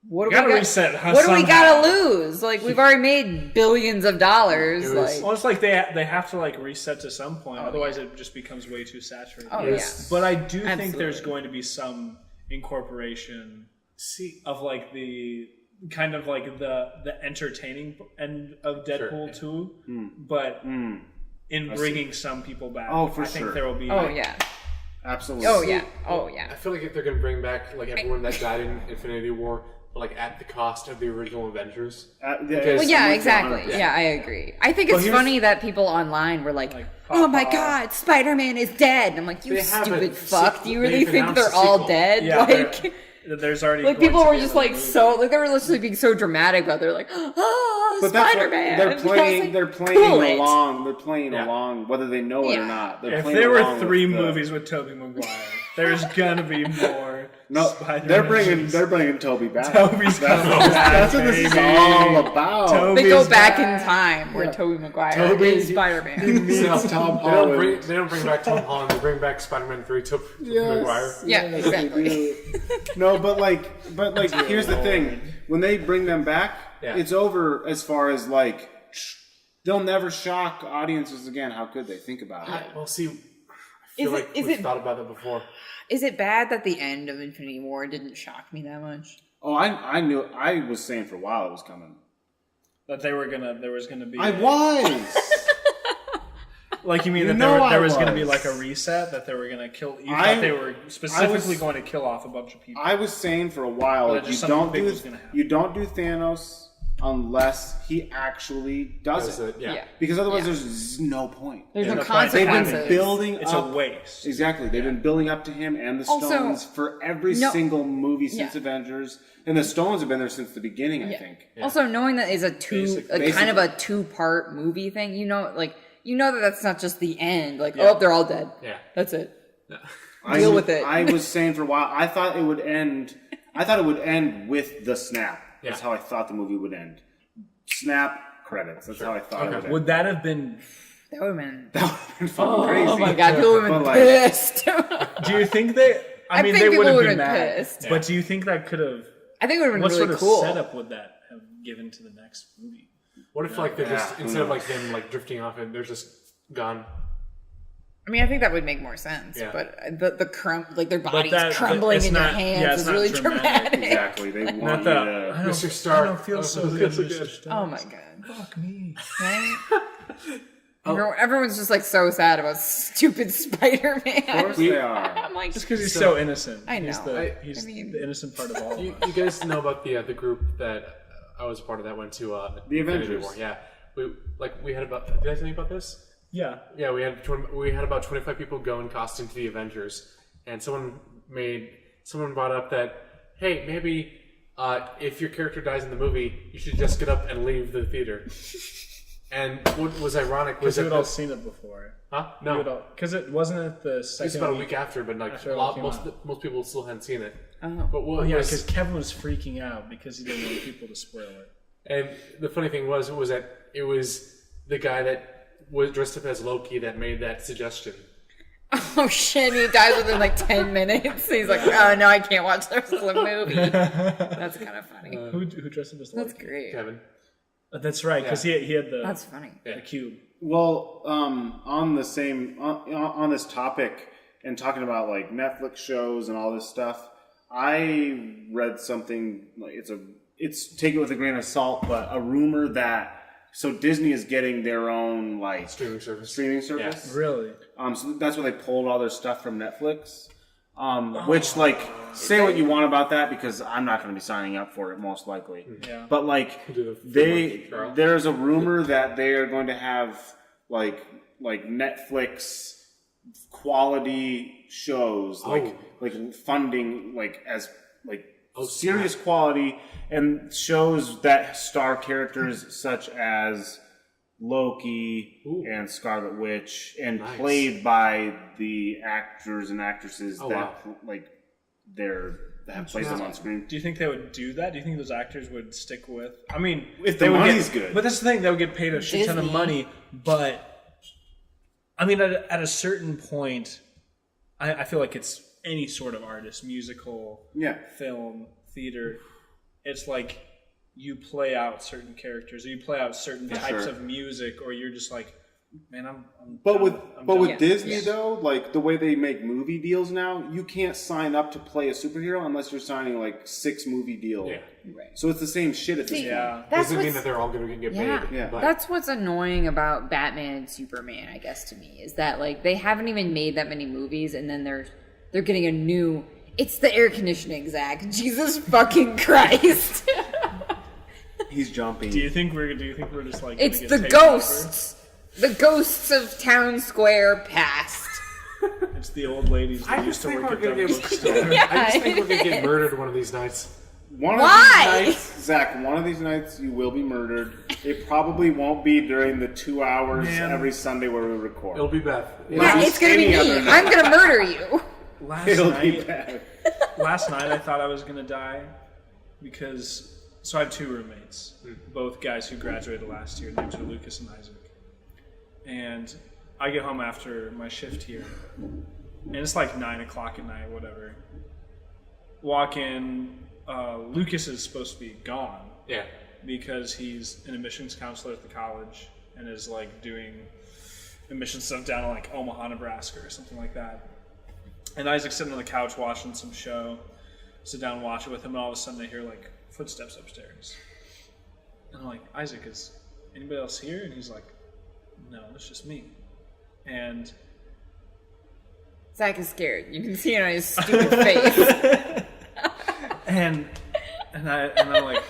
what do gotta we got? reset, huh, What do we somehow. gotta lose? Like we've already made billions of dollars. It was- Like, well, it's like they have to like reset to some point, Oh, otherwise it just becomes way too saturated. oh Yes. But I do think Absolutely. there's going to be some incorporation See. of like the kind of like the entertaining end of Deadpool Sure, 2, but in bringing some people back. Oh, for I think sure. there will be. oh yeah. Absolutely. Oh yeah. Oh yeah. I feel like if they're gonna bring back like everyone that died in Infinity War, but like at the cost of the original Avengers. Well, Well, yeah, exactly. Yeah, I agree. I think it's here's- funny that people online were like, Like, "Oh my Papa. God, Spider-Man is dead!" And I'm like, "You They have stupid a fuck! Do you really they've think announced they're a all sequel. dead?" Yeah, like, there's already like going people to were be just another like movie. so, like they were literally being so dramatic about. It. They're like, "Oh, But that's what, Spider-Man!" they're And I was playing. like, They're playing "Cool it." along. They're playing Yeah. along, whether they know it or Yeah. not. They're If playing there were along 3 with the- movies with Tobey Maguire, there's gonna be more. No, Spider-Man they're bringing Toby back. Toby's coming back, That's what this is baby. all about. Toby- They go Toby's back back. in time where Tobey Maguire Toby- is Spider-Man. Meets Tom They Holland. don't bring back Tom Holland. They bring back Spider-Man 3 to Maguire. Yeah, Yes, exactly. they do. No, but here's the thing: when they bring them back, Yeah. it's over. As far as like, they'll never shock audiences again. How could they? Think about it. Well, see, I feel like we've thought about that before. Is it bad that the end of Infinity War didn't shock me that much? Oh, I knew. I was saying for a while it was coming. That there was gonna be. I was. Like you mean You that know there I was going to be was. like a reset, that they were going to kill. You I- thought they were specifically I was- going to kill off a bunch of people. I was saying for a while, But like, just something big was gonna happen. you don't do Thanos unless he actually does it. Yeah. Because otherwise, Yeah. there's no point. There's Yeah, no the point. They've been consequences. building It's up. a waste. Exactly. They've been building up to him and the Also- Stones for every No- single movie since Yeah. Avengers. And the Stones have been there since the beginning, I think. Also, knowing that is a Basically. kind of a two-part movie thing, you know that that's not just the end. Like, oh, they're all dead. Yeah. That's it. I Deal knew- with it. I was saying for a while, I thought it would end with the snap. That's Yeah. how I thought the movie would end. Snap, credits. That's how I thought it would end. Would that have been? That would have been. That would have been fucking crazy. Oh my god, people would have But, been like, pissed. Do you think they? I mean, think they people would have would've been been mad. pissed. But do you think that could have? I think it would have been What really sort of cool. setup would that have given to the next movie? What if like they're just who instead of knows? like them like drifting off and they're just gone? I mean, I think that would make more sense. Yeah. But their bodies that- crumbling it's in not- your hands yeah, it's is not really dramatic. dramatic. Exactly. They want Not you the. to... I don't, Mr. Stark. I don't feel so good, feel so Mr. good. Stark. Oh my god. Fuck me. Right? Everyone's just like so sad about stupid Spider-Man. Of course they are. I'm like, Just because he's so innocent. I He's know. the, he's I mean- the innocent part of all of You us. guys know about the group that I was part of that went to The Infinity Avengers. War. Yeah, we had about. Did I tell you about this? Yeah. Yeah, we had about 25 people go in costume to the Avengers, and someone brought up that hey, maybe if your character dies in the movie, you should just get up and leave the theater. And what was ironic was Because you that had all seen it before. huh? No, Because it wasn't it the it second was about a week after, but like after it all came most people still hadn't seen it. Oh. But what Oh, yeah, was- because Kevin was freaking out because he didn't want people to spoil it. And the funny thing was that it was the guy that was dressed up as Loki that made that suggestion. oh shit, he dies within like 10 minutes. He's like, oh no, I can't watch the rest of the movie. That's kind of funny. Who dressed him as That's Loki? great. Kevin. That's right, because he had the, That's funny. the cube. Well, on this topic and talking about like Netflix shows and all this stuff, I read something like it's take it with a grain of salt, but a rumor that Disney is getting their own like Streaming service. service. Really? So that's where they pulled all their stuff from Netflix. Which like say what you want about that because I'm not going to be signing up for it most likely. Yeah. But like Do the trial. there's a rumor that they are going to have like Netflix quality shows like funding like as like serious quality and shows that star characters such as Loki and Scarlet Witch and Nice. played by the actors and actresses that wow. like that have played them on screen. Do you think they would do that? Do you think those actors would stick with? I mean, If they the would money's get, good. But that's the thing; they would get paid a shit ton of Disney. money. But I mean, at a certain point, I feel like it's any sort of artist, musical, Yeah. film, theater. It's like you play out certain characters, or you play out certain types sure. of music, or you're just like, man, I'm But done. with I'm but done. with Yeah. Disney Yeah. though, like the way they make movie deals now, you can't sign up to play a superhero unless you're signing like 6 movie deal. Yeah. Right. So it's the same shit at this point. Yeah. That's Doesn't mean what's, that they're all going to get yeah, paid. Yeah. But that's what's annoying about Batman and Superman, I guess, to me, is that like they haven't even made that many movies, and then they're getting a new. It's the air conditioning, Zach. Jesus fucking Christ! He's jumping. Do you think we're just like It's gonna the get taken ghosts. The ghosts of Town Square past. over? It's the old ladies that I used just to think work we're at going the to get. bookstore. Yeah, I just think we're going to it get is. murdered one of these nights. One Why? of these nights, Zach, one of these nights you will be murdered. It probably won't be during the 2 hours Man. every Sunday where we record. It'll be Beth. Yeah, be it's gonna be any me. other night. I'm gonna murder you. Last It'll night, be bad. last night I thought I was gonna die because I have 2 roommates, both guys who graduated last year. Names are Lucas and Isaac. And I get home after my shift here, and it's like 9 o'clock at night, whatever. Walk in. Lucas is supposed to be gone. Yeah. Because he's an admissions counselor at the college and is like doing admission stuff down in like Omaha, Nebraska or something like that. And Isaac's sitting on the couch watching some show. Sit down and watch it with him, and all of a sudden I hear like footsteps upstairs. And I'm like, Isaac, is anybody else here? And he's like, no, it's just me. And Zach is scared. You can see it on his stupid face. and I'm like,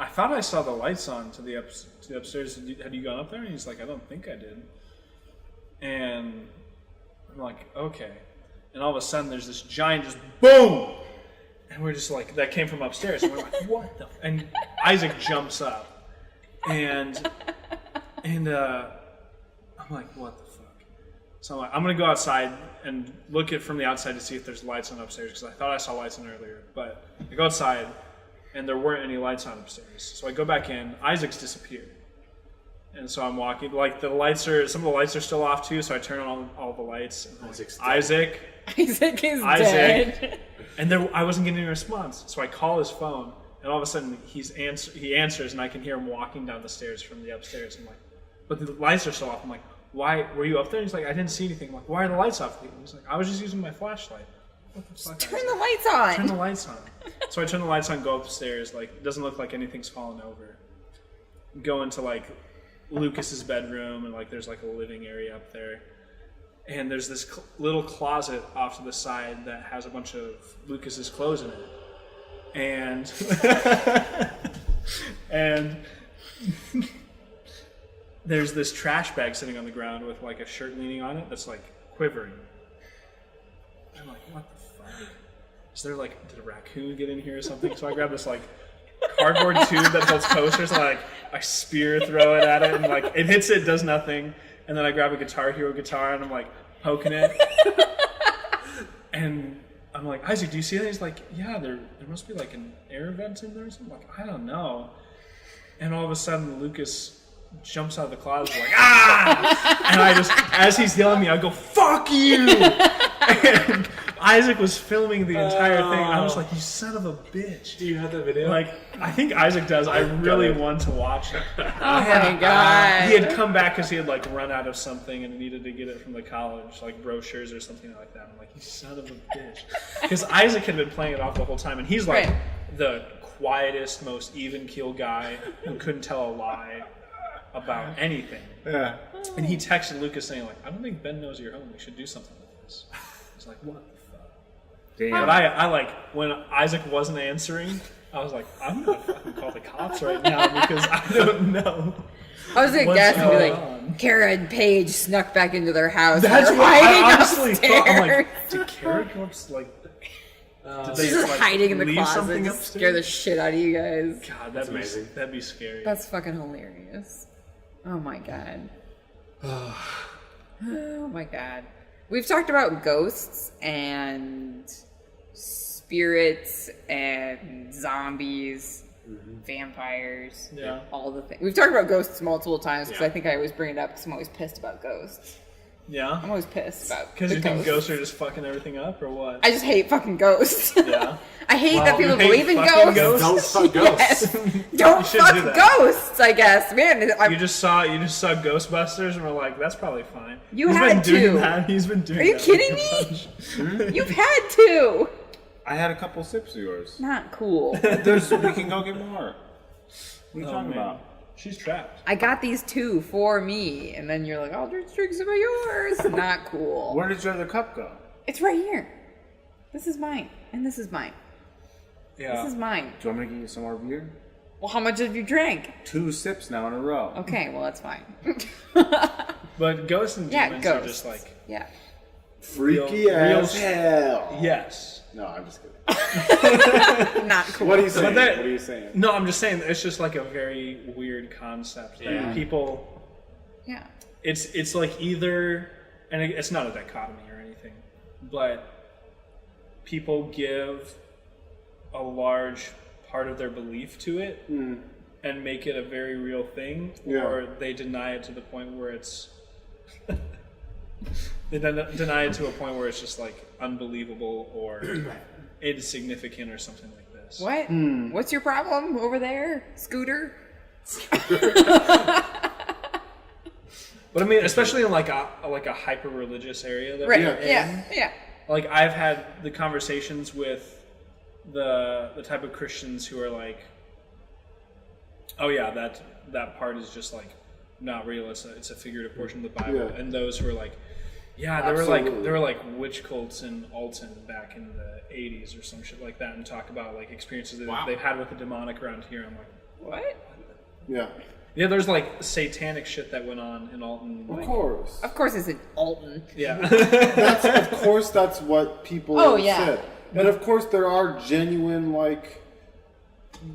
I thought I saw the lights on to the upstairs. Had you gone up there? And he's like, I don't think I did. And I'm like, okay. And all of a sudden, there's this giant just boom, and we're just like, that came from upstairs. And we're like, what the? And Isaac jumps up, and I'm like, what the fuck? So I'm like, I'm gonna go outside and look at from the outside to see if there's lights on upstairs because I thought I saw lights on earlier. But I go outside, and there weren't any lights on upstairs. So I go back in. Isaac's disappeared. And so I'm walking, like some of the lights are still off too, so I turn on all the lights. And Isaac is dead. And I wasn't getting any response. So I call his phone, and all of a sudden he answers, and I can hear him walking down the stairs from the upstairs. I'm like, but the lights are still off. I'm like, why, were you up there? And he's like, I didn't see anything. I'm like, why are the lights off? He's like, I was just using my flashlight. What the fuck? Turn the lights on. Turn the lights on. So I turn the lights on, go upstairs, like, it doesn't look like anything's fallen over. Go into like Lucas's bedroom, and like there's like a living area up there, and there's this little closet off to the side that has a bunch of Lucas's clothes in it, and there's this trash bag sitting on the ground with like a shirt leaning on it that's like quivering. I'm like, what the fuck? Is there like, did a raccoon get in here or something? So I grab this like cardboard tube that holds posters, and I spear throw it at it, and like it hits it, does nothing, and then I grab a Guitar Hero guitar and I'm like poking it, and I'm like, Isaac, do you see that? He's like, yeah, there must be like an air vent in there or something. I'm like, I don't know. And all of a sudden Lucas jumps out of the closet like, ah! And I just, as he's yelling at me, I go, fuck you! And Isaac was filming the entire thing, and I was like, you son of a bitch. Do you have that video? Like, I think Isaac does. I really want to watch it. Oh my god. He had come back because he had like run out of something and needed to get it from the college, like brochures or something like that. I'm like, you son of a bitch. Because Isaac had been playing it off the whole time, and he's like the quietest, most even-keel guy who couldn't tell a lie about anything. Yeah. And he texted Lucas saying like, I don't think Ben knows you're home. We should do something with this. He's like, what? Damn. But I like, when Isaac wasn't answering, I was like, I'm gonna fucking call the cops right now because I don't know. I was gonna what's guess and be going like, on. Kara and Paige snuck back into their house. That's and what they're I hiding honestly thought. I'm upstairs. like, did Kara go upstairs? Like, did She's they just like, hiding in the leave closet, something just upstairs? scare the shit out of you guys. God, That's amazing. That'd be scary. That's fucking hilarious. Oh my god. Oh my god. We've talked about ghosts and spirits and zombies, vampires, Yeah. all the things. We've talked about ghosts multiple times because Yeah. I think I always bring it up because I'm always pissed about ghosts. Yeah. I'm always pissed about Because the you think ghosts are just fucking everything up, or what? I just hate fucking ghosts. Yeah. I hate Well, that people you hate believe in fucking ghosts. ghosts? Don't fuck ghosts. Yes. Don't should fuck do that. ghosts, I guess. Man, You just saw Ghostbusters and were like, that's probably fine. You He's had been doing to. that. He's been doing Are you that. kidding me? You've had to. I had a couple sips of yours. Not cool. We can go get more. What are you Oh, talking man. about? She's trapped. I got these 2 for me, and then you're like, I'll just drink some of yours. Not cool. Where did your other cup go? It's right here. This is mine, and this is mine. Yeah. This is mine. Do you want me to get you some more beer? Well, how much have you drank? 2 sips now in a row. Okay, well, that's fine. But ghosts and Yeah, demons ghosts. are just like, Yeah. Freaky Real- as hell. yes. No, I'm just kidding. Not cool. What are you saying? that- What are you saying? No, I'm just saying it's just like a very weird concept that Yeah. people. Yeah. It's like either, and it's not a dichotomy or anything, but people give a large part of their belief to it and make it a very real thing, or they deny it to the point where it's they deny it to a point where it's just like unbelievable or insignificant or something like this. What? What's your problem over there, Scooter? But I mean, especially in like a hyper religious area that we're in. Yeah. Like I've had the conversations with the type of Christians who are like, oh yeah, that part is just like not real. It's a figurative portion of the Bible. And those who are like, yeah, there were like witch cults in Alton back in the 80s or some shit like that, and talk about like experiences that they've had with the demonic around here. I'm like, what? Yeah. Yeah, there's like satanic shit that went on in Alton. Of course. Of course it's in Alton. Yeah. That's what people said. And of course there are genuine, like,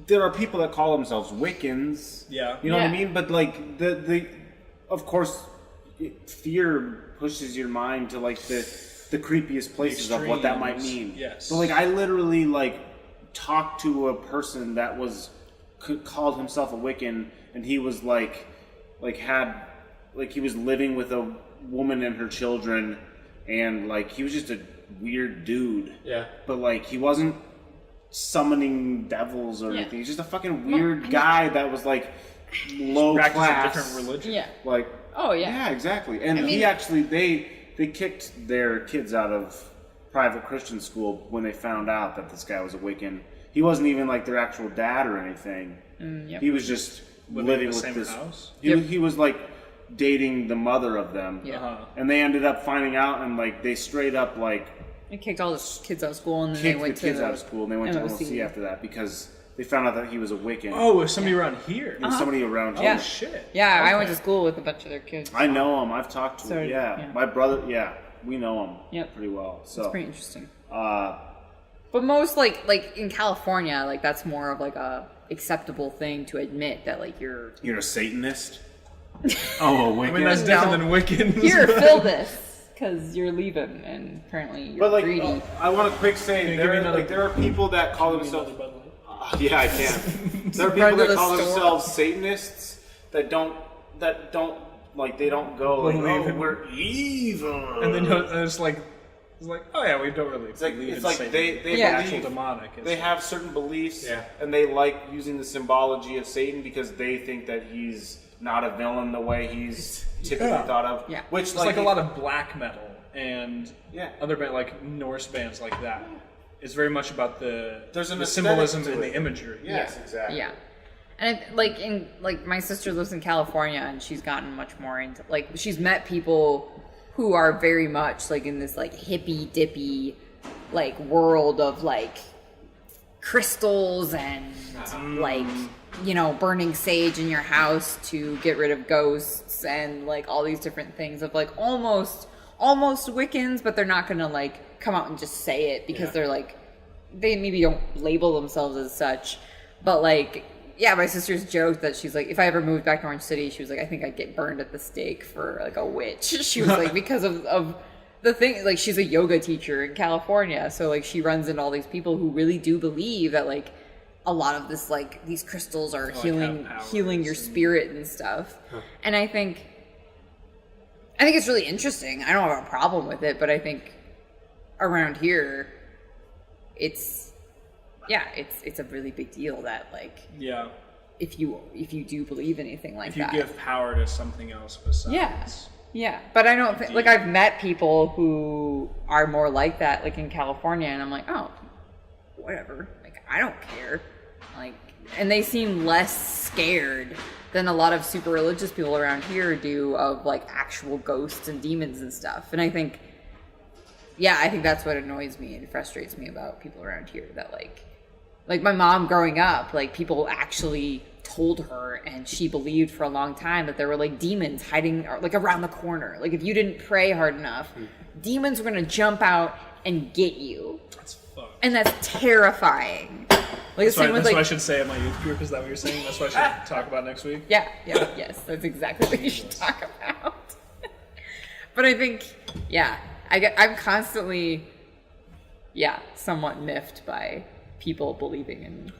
there are people that call themselves Wiccans. Yeah. You know what I mean? But like the of course fear pushes your mind to like the creepiest places of what that might mean. Yes. So like I literally like talked to a person that called himself a Wiccan, and he was he was living with a woman and her children, and like he was just a weird dude. Yeah. But like he wasn't summoning devils or anything. He's just a fucking weird guy that was like low Practice class. a different religion. Yeah. Like yeah, exactly. And he actually they kicked their kids out of private Christian school when they found out that this guy was a Wiccan. He wasn't even like their actual dad or anything. He was just living with same this house. He was like dating the mother of them. And they ended up finding out, and like they straight up like They kicked all the kids out of school, and then kicked they went the kids to out of school, and they went to MOC. MOC after that because they found out that he was a Wiccan. Oh, it was somebody around here. It was somebody around Yeah. here. Shit. Yeah, I went to school with a bunch of their kids. I know him. I've talked to him. yeah. Yeah. My brother. Yeah, we know him. Yep. Pretty well. So It's pretty interesting. Uh, But most like in California, like that's more of like a acceptable thing to admit that like you're you're a Satanist. Oh, a Wiccan. I mean, that's different than Wiccans. here, fill this because you're leaving, and apparently you're But like, greedy. I want to quick say there are people that call themselves. Yeah, I can. There are Run people to that the call store. themselves Satanists that don't like they don't go like, Believe oh, in- we're evil. And then it's like, oh yeah, we don't really. It's like believe in it's like Satan. they Yeah. actual believe demonic. they have certain beliefs, Yeah. and they like using the symbology of Satan because they think that he's not a villain the way he's typically thought of. Yeah. Which It's like a lot of black metal and other band like Norse bands like that. It's very much about the symbolism aesthetic to and it. the imagery. Yes, exactly. Yeah. And my sister lives in California, and she's gotten much more into like she's met people who are very much like in this like hippy dippy like world of like crystals and like burning sage in your house to get rid of ghosts and like all these different things of like almost Wiccans, but they're not gonna like come out and just say it because they're like they maybe don't label themselves as such, but like my sister's joked that she's like, if I ever moved back to Orange City, she was like, I think I'd get burned at the stake for like a witch. She was like, because of the thing, like she's a yoga teacher in California, so like she runs into all these people who really do believe that like a lot of this like these crystals are healing your spirit and stuff. And I think it's really interesting. I don't have a problem with it, but I think around here it's a really big deal that like if you do believe anything like that, if you give power to something else besides but I don't think like I've met people who are more like that like in California, and I'm like, oh, whatever, like I don't care, like, and they seem less scared than a lot of super religious people around here do of like actual ghosts and demons and stuff. And I think that's what annoys me and frustrates me about people around here, that like my mom growing up, like people actually told her, and she believed for a long time, that there were like demons hiding like around the corner. Like if you didn't pray hard enough, demons were gonna jump out and get you. That's fucked. And that's terrifying. Like That's what I should say at my youth group. Is that what you're saying? That's what I should talk about next week. Yes, that's exactly what you should talk about. But I think, I'm constantly somewhat miffed by people believing in,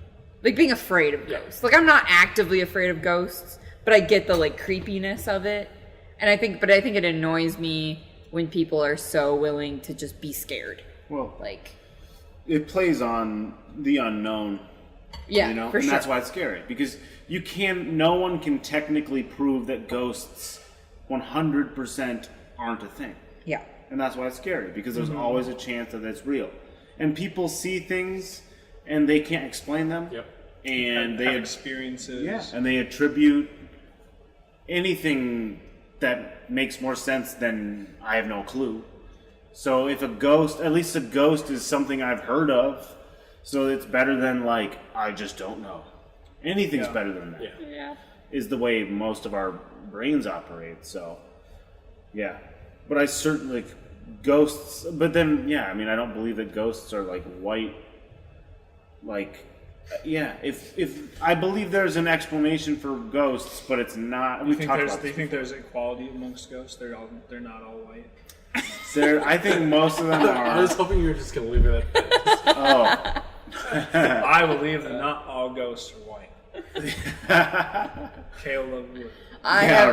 like, being afraid of ghosts. Like, I'm not actively afraid of ghosts, but I get the, like, creepiness of it. And I think it annoys me when people are so willing to just be scared. Well, Like, it plays on the unknown. yeah, You know, for and sure. that's why it's scary, because no one can technically prove that ghosts 100% aren't a thing. Yeah. And that's why it's scary, because there's always a chance that it's real. And people see things and they can't explain them. Yep. And Have they experiences. and they attribute anything that makes more sense than I have no clue. So if at least a ghost is something I've heard of, so it's better than, like, I just don't know. Anything's better than that. Yeah. Is the way most of our brains operate. So, yeah. But I certainly, ghosts, but then, I mean, I don't believe that ghosts are, like, white. Like, if I believe there's an explanation for ghosts, but it's not. Do you think there's equality amongst ghosts? They're not all white. I think most of them I are. was hoping you were just going to leave it at that. I believe that not all ghosts are white. Caleb would. I have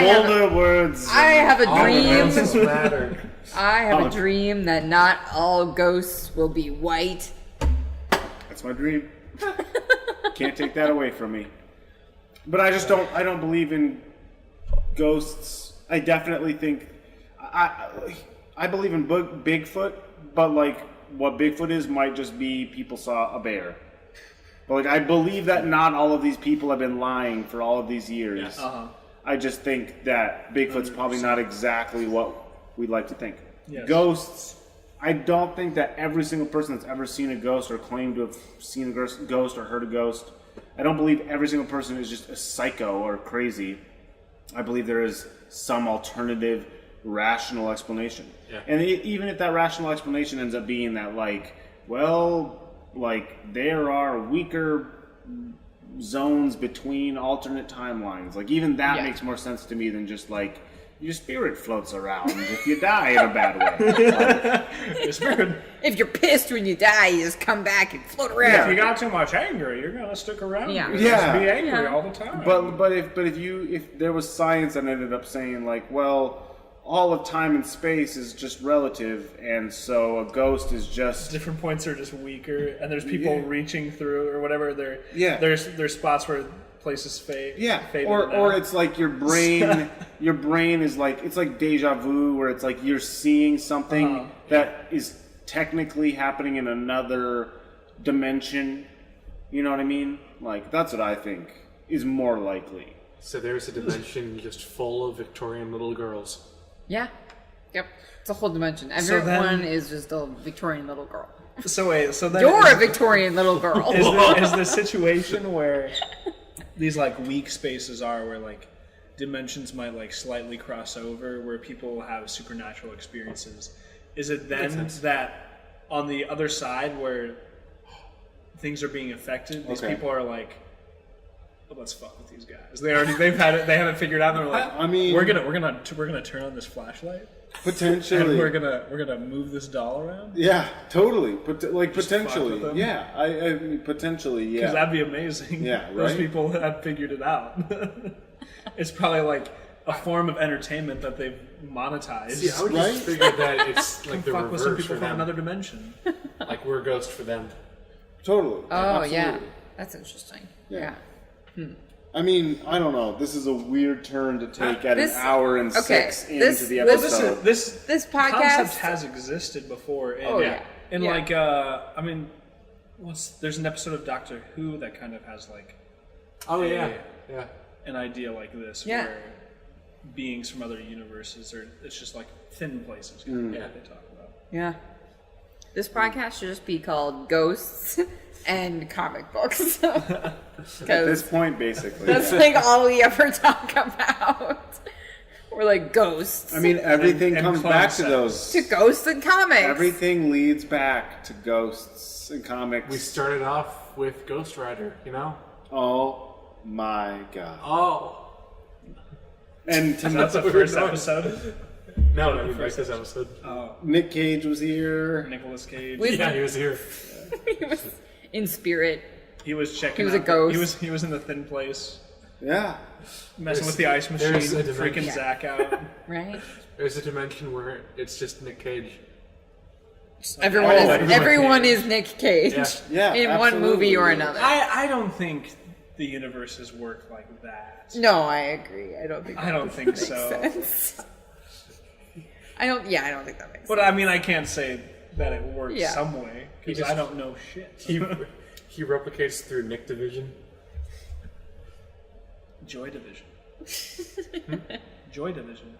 Bolder words. I have a All the dream. answers matter. I have a dream that not all ghosts will be white. That's my dream. Can't take that away from me. But I don't believe in ghosts. I definitely think I believe in Bigfoot, but, like, what Bigfoot is might just be people saw a bear. But, like, I believe that not all of these people have been lying for all of these years. Yes. I just think that Bigfoot's probably not exactly what we'd like to think. Yes. Ghosts, I don't think that every single person that's ever seen a ghost or claimed to have seen a ghost or heard a ghost, I don't believe every single person is just a psycho or crazy. I believe there is some alternative, rational explanation. Yeah. And even if that rational explanation ends up being that, like, well, like, there are weaker zones between alternate timelines. Like, even that makes more sense to me than just, like, your spirit floats around if you die in a bad way. Like, If you're pissed when you die, you just come back and float If around. you got too much anger, you're gonna stick around. Yeah. You're Yeah. just be angry Yeah. all the time. but if there was science that ended up saying, like, well, all of time and space is just relative, and so a ghost is just different points are just weaker, and there's people reaching through or whatever. Yeah. There's spots where places fade. fade in and or out. it's like your brain is like, it's like deja vu, where it's like you're seeing something that is technically happening in another dimension. You know what I mean? Like, that's what I think is more likely. So there's a dimension just full of Victorian little girls. Yeah. Yep. It's a whole dimension. So then- Everyone is just a Victorian little girl. So wait, so then You're a Victorian little girl. is the situation where these, like, weak spaces are where, like, dimensions might, like, slightly cross over, where people have supernatural experiences. Is it then that on the other side where things are being affected, these people are like, oh, let's fuck with these guys. They haven't figured out. They're like, I mean, we're gonna turn on this flashlight potentially, and we're gonna move this doll around. yeah, totally, potentially, fuck with them. yeah. I mean, potentially, yeah. Because that'd be amazing. Yeah, Those right? people have figured it out. It's probably like a form of entertainment that they've monetized. See, I would Right? just figure that it's like the Fuck with some reverse people for from them. another dimension. Like we're a ghost for them. Totally. Oh, yeah. Absolutely. That's interesting. Yeah. Yeah. I mean, I don't know. This is a weird turn to take at This- an hour and okay, 6 this- into the this- episode. This podcast- concept has existed before. And, Oh, yeah. And Yeah. like, I mean, there's an episode of Doctor Who that kind of has like Oh yeah, yeah. an idea like this, Yeah. where beings from other universes, or it's just like thin places. Yeah. They talk about. Yeah. This podcast should just be called Ghosts and Comic Books. At this Because point, basically. that's yeah. like all we ever talk about. We're like ghosts. I mean, everything And comes clone back to sets. those. to ghosts and comics. Everything leads back to ghosts and comics. We started off with Ghost Rider, you know? Oh my god. Oh. And to That's the we were first going. episode. No, he missed this episode. Nic Cage was here. Nicolas Cage. Yeah, he was here. He was in spirit. He was checking. He was a out- ghost. He was in the thin place, Yeah. messing with the ice machine, there's a freaking dimension. Zack out. Right? There's a dimension where it's just Nic Cage. Everyone is Nic Cage. Yeah. Yeah, In one movie or absolutely. another. I don't think the universes work like that. No, I agree. I don't think. I don't think so. Sense. I don't think that makes sense. But I mean, I can't say that it works Yeah. some way because just- I don't know shit. He replicates through Nick Division. Joy Division. Joy Division.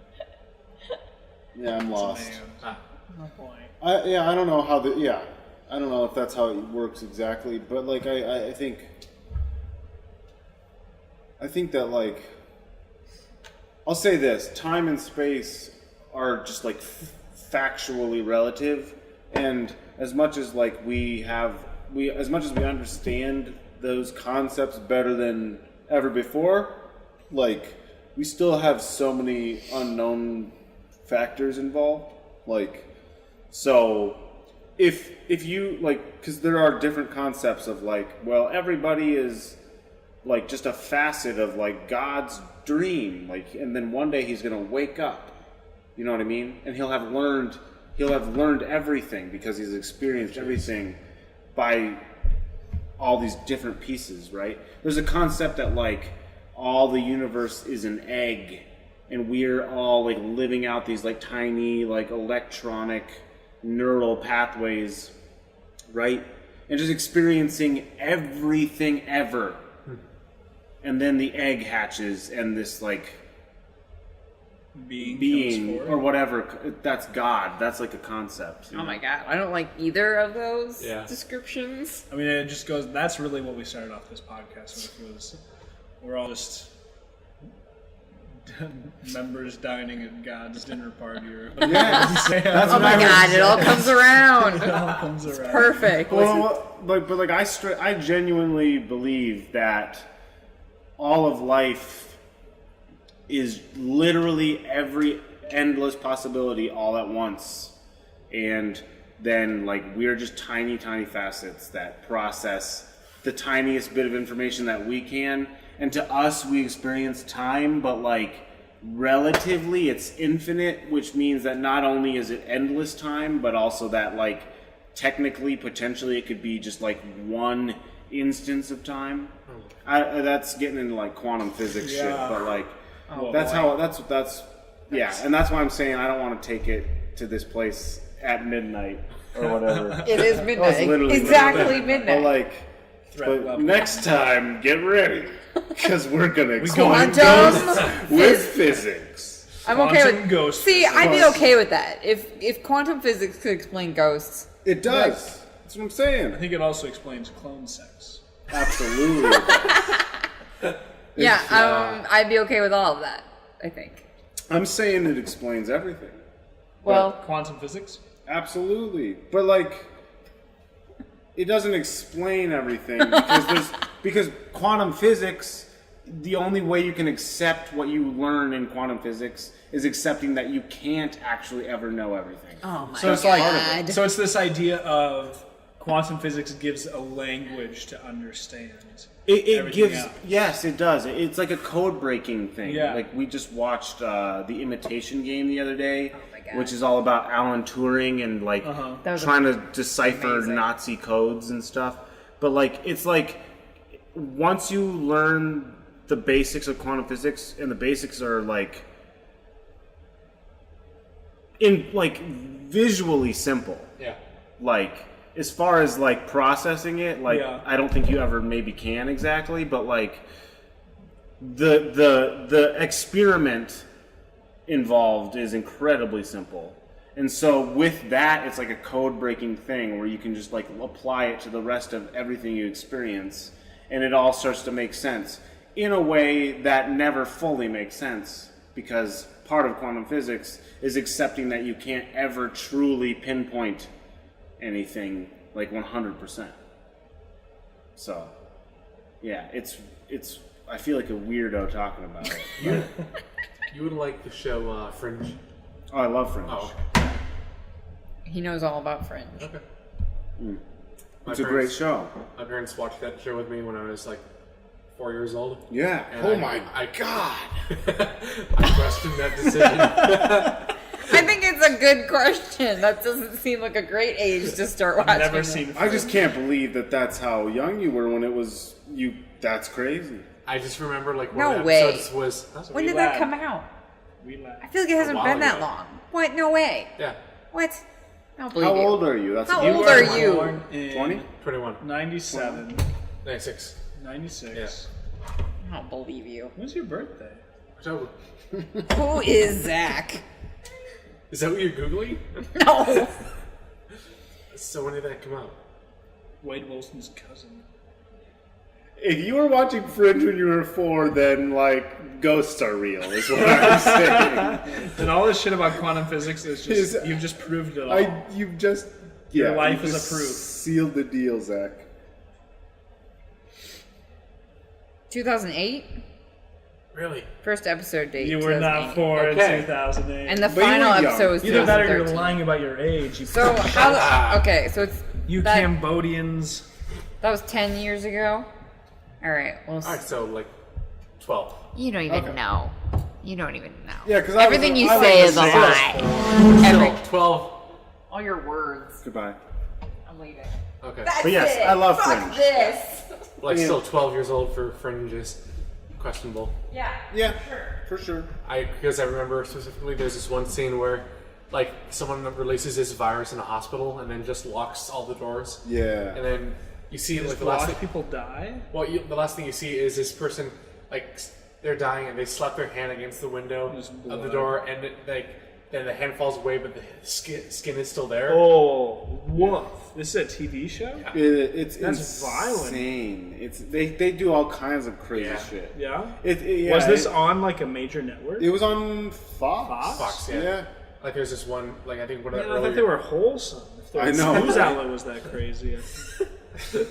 Yeah, I'm lost. Man. Oh boy. I don't know how I don't know if that's how it works exactly, but like I think that like I'll say this: time and space are just like factually relative, and as much as like as much as we understand those concepts better than ever before, like we still have so many unknown factors involved, like. So, if you, like, because there are different concepts of, like, well, everybody is, like, just a facet of, like, God's dream, like, and then one day he's going to wake up, you know what I mean? And he'll have learned everything because he's experienced everything by all these different pieces, right? There's a concept that, like, all the universe is an egg, and we're all, like, living out these, like, tiny, like, electronic neural pathways, right? And just experiencing everything ever. And then the egg hatches and this like being or whatever, that's God. That's like a concept. You Oh know? my god, I don't like either of those Yeah. descriptions. I mean, it just goes. That's really what we started off this podcast with. Was we're all just members dining at God's dinner party, or Yes, that's Oh what my I god, it all comes around. it all comes around. Perfect. Well, but I genuinely believe that all of life is literally every endless possibility all at once, and then like we're just tiny facets that process the tiniest bit of information that we can, and to us we experience time, but like relatively it's infinite, which means that not only is it endless time, but also that like technically potentially it could be just like one instance of time. That's getting into like quantum physics shit, but like that's and that's why I'm saying I don't want to take it to this place at midnight or whatever. It is midnight. literally Exactly midnight. But like, next time, get ready because we're gonna explain Quantum ghosts with physics. I'm okay Quantum with ghost See, I'd be physics. okay with that. If quantum physics could explain ghosts. It does. That's what I'm saying. I think it also explains clone sex. Absolutely. Yeah, I'd be okay with all of that, I think. I'm saying it explains everything. Well, Quantum physics. Absolutely, but like, it doesn't explain everything because quantum physics. The only way you can accept what you learn in quantum physics is accepting that you can't actually ever know everything. oh my So it's god. So it's this idea of quantum physics gives a language to understand. It everything gives, else. yes, it does. It's like a code breaking thing. Yeah. Like we just watched The Imitation Game the other day, my God. which is all about Alan Turing and like That was trying to decipher amazing. Nazi codes and stuff. But like, it's like once you learn the basics of quantum physics, and the basics are like visually simple. Yeah. Like as far as like processing it, like Yeah. I don't think you ever maybe can exactly, but like the experiment involved is incredibly simple. And so with that, it's like a code breaking thing where you can just like apply it to the rest of everything you experience, and it all starts to make sense in a way that never fully makes sense, because part of quantum physics is accepting that you can't ever truly pinpoint anything like 100%. So, yeah, it's I feel like a weirdo talking about it. You would like the show Fringe. Oh, I love Fringe. Oh, He knows all about Fringe. okay. It's a great show. My parents watched that show with me when I was like 4 years old. Yeah. And Oh I- my I- god. I questioned that decision. I think it's a good question. That doesn't seem like a great age to start watching. Never it. seen. I just can't believe that that's how young you were when it was you. That's crazy. I just remember like one No of the way. episodes was When did Relax. that come out? We laugh. I feel like it hasn't while been that ago. long. What? No way. yeah, What? I don't believe How you. old are you? That's How a old were are you? born in 20? 21, 97, 96. 96. I don't believe you. When's your birthday? So, Who is Zach? is that what you're googling? No. So when did that come out? Wade Wilson's cousin. If you were watching Fringe when you were 4, then like ghosts are real. Is what I'm saying. And all this shit about quantum physics is just Is- you've just proved it all. You've just Your life you is just a proof. Sealed the deal, Zach. 2008? Really? First episode date. You were not 2008. 4 Okay. in 2008. And the But you were final young. episode was Either that or you're 2013. lying about your age. You So how? Okay, so it's you that, Cambodians. that was 10 years ago. All right. Well, All right, so like 12. you don't even Okay. know. You don't even know. Yeah, because Everything you say is a lie. Every, Still 12. all your words. Goodbye. I'm leaving. Okay. That's But yes, it. I love Fuck Fringe. this. Like Yeah. still 12 years old for Fringe is questionable. Yeah. Yeah, for sure. Because I remember specifically there's this one scene where like someone releases this virus in a hospital and then just locks all the doors. Yeah. And then you see like Just the last watch thing, people die. the last thing you see is this person like they're dying and they slap their hand against the window There's of the blood. door and then the hand falls away but the skin is still there. Oh, woof. This is a TV show? It's That's violent. insane. It's they do all kinds of crazy Yeah. shit. Yeah? Yeah, Was this on like a major network? It was on Fox. Fox, yeah. Yeah. Like there's this one like I think one of the Man, I thought earlier they were wholesome. If the I know. news outlet was that crazy.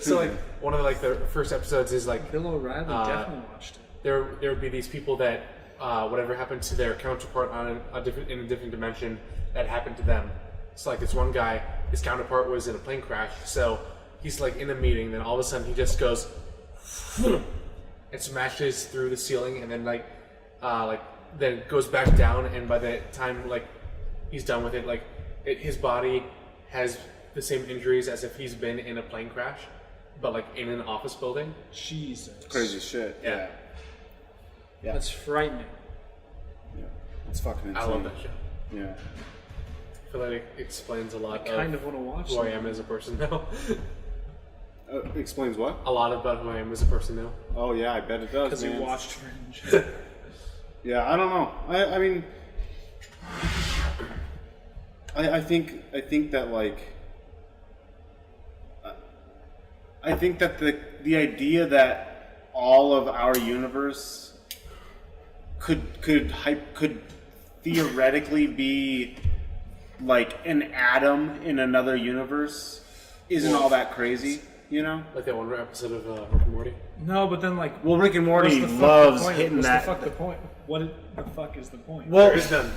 so like one of the first episodes is like Bill O'Reilly definitely watched it. there would be these people that whatever happened to their counterpart on in a different dimension that happened to them. So like this one guy, his counterpart was in a plane crash, so he's like in a meeting, then all of a sudden he just goes and smashes through the ceiling, and then then it goes back down, and by the time like he's done with it, like his body has the same injuries as if he's been in a plane crash, but like in an office building. Jesus. Crazy shit. Yeah. Yeah. That's frightening. Yeah. It's fucking insane. I love that show. Yeah. I feel like it explains a lot Kind of want to watch who I that. am as a person now. Explains what? A lot about who I am as a person now. Oh yeah, I bet it does. Because you man. watched Fringe. Yeah, I don't know. I mean, I think that like, I think that the idea that all of our universe could theoretically be like an atom in another universe isn't all that crazy, you know? Like that one episode of Rick and Morty. No, but then like, Well, Rick and Morty what's the fuck loves the point? hitting What's that. the fuck the point? What the fuck is the point? Well, There is none.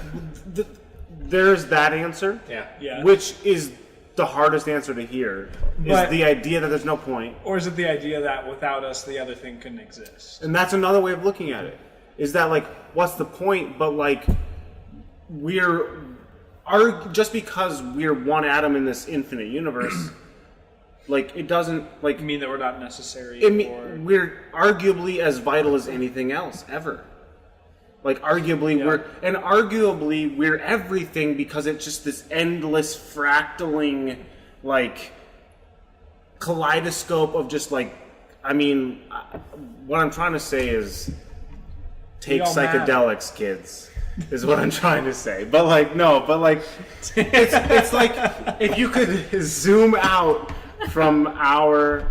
there's that answer. Yeah. Yeah. Which is the hardest answer to hear. But- is the idea that there's no point. Or is it the idea that without us, the other thing couldn't exist? And that's another way of looking at it. Is that like, what's the point? But like, just because we're one atom in this infinite universe, like it doesn't like. You mean that we're not necessary? We're arguably as vital as anything else ever. Like arguably we're everything because it's just this endless fractaling, like kaleidoscope of just like. I mean, what I'm trying to say is, take all matter. psychedelics, kids. Is what I'm trying to say. But like it's like if you could zoom out from our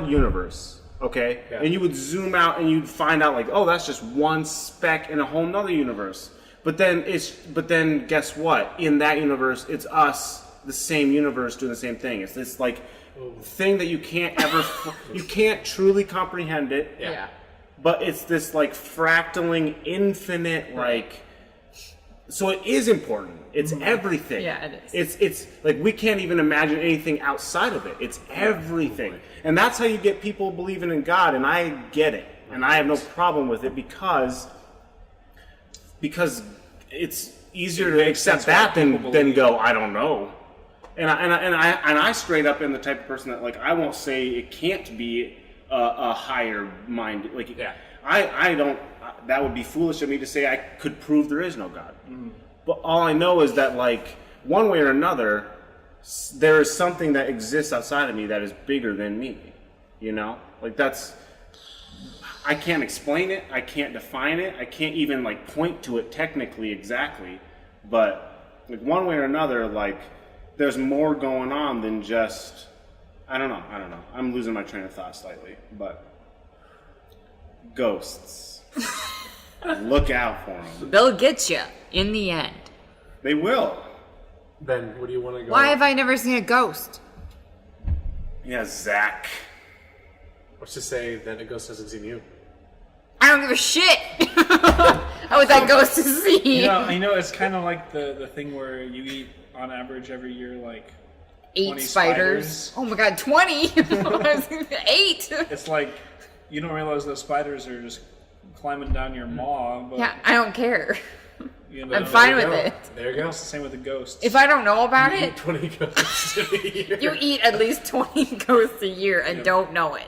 universe, okay? Yeah. And you would zoom out and you'd find out like, oh, that's just one speck in a whole nother universe. But then guess what? In that universe, it's us, the same universe doing the same thing. It's this like thing that you can't ever you can't truly comprehend it. Yeah. But it's this like fractaling, infinite, like So it is important. It's everything. Yeah, it is. It's like we can't even imagine anything outside of it. It's everything. And that's how you get people believing in God, and I get it. And I have no problem with it because it's easier to accept that than go, I don't know. And I straight up am the type of person that, like, I won't say it can't be a higher mind. Like, I don't. That would be foolish of me to say I could prove there is no God. But all I know is that, like, one way or another, there is something that exists outside of me that is bigger than me. You know, like that's. I can't explain it. I can't define it. I can't even like point to it technically exactly. But like one way or another, like there's more going on than just. I don't know. I'm losing my train of thought slightly, but ghosts. Look out for them. They'll get you in the end. They will. Ben, what do you want to go? Why have I never seen a ghost? Yeah, Zach. What's to say that a ghost hasn't seen you? I don't give a shit. How would that ghost to see? You know, it's kind of like the thing where you eat on average every year like 8 spiders. Oh my god, 20! 8! It's like you don't realize those spiders are just climbing down your maw. But, Yeah, I don't care. you know, I'm fine with There you it. go. There you go. It's the same with the ghosts. If I don't know about it, 20 ghosts in a year. you eat at least 20 ghosts a year and don't know it.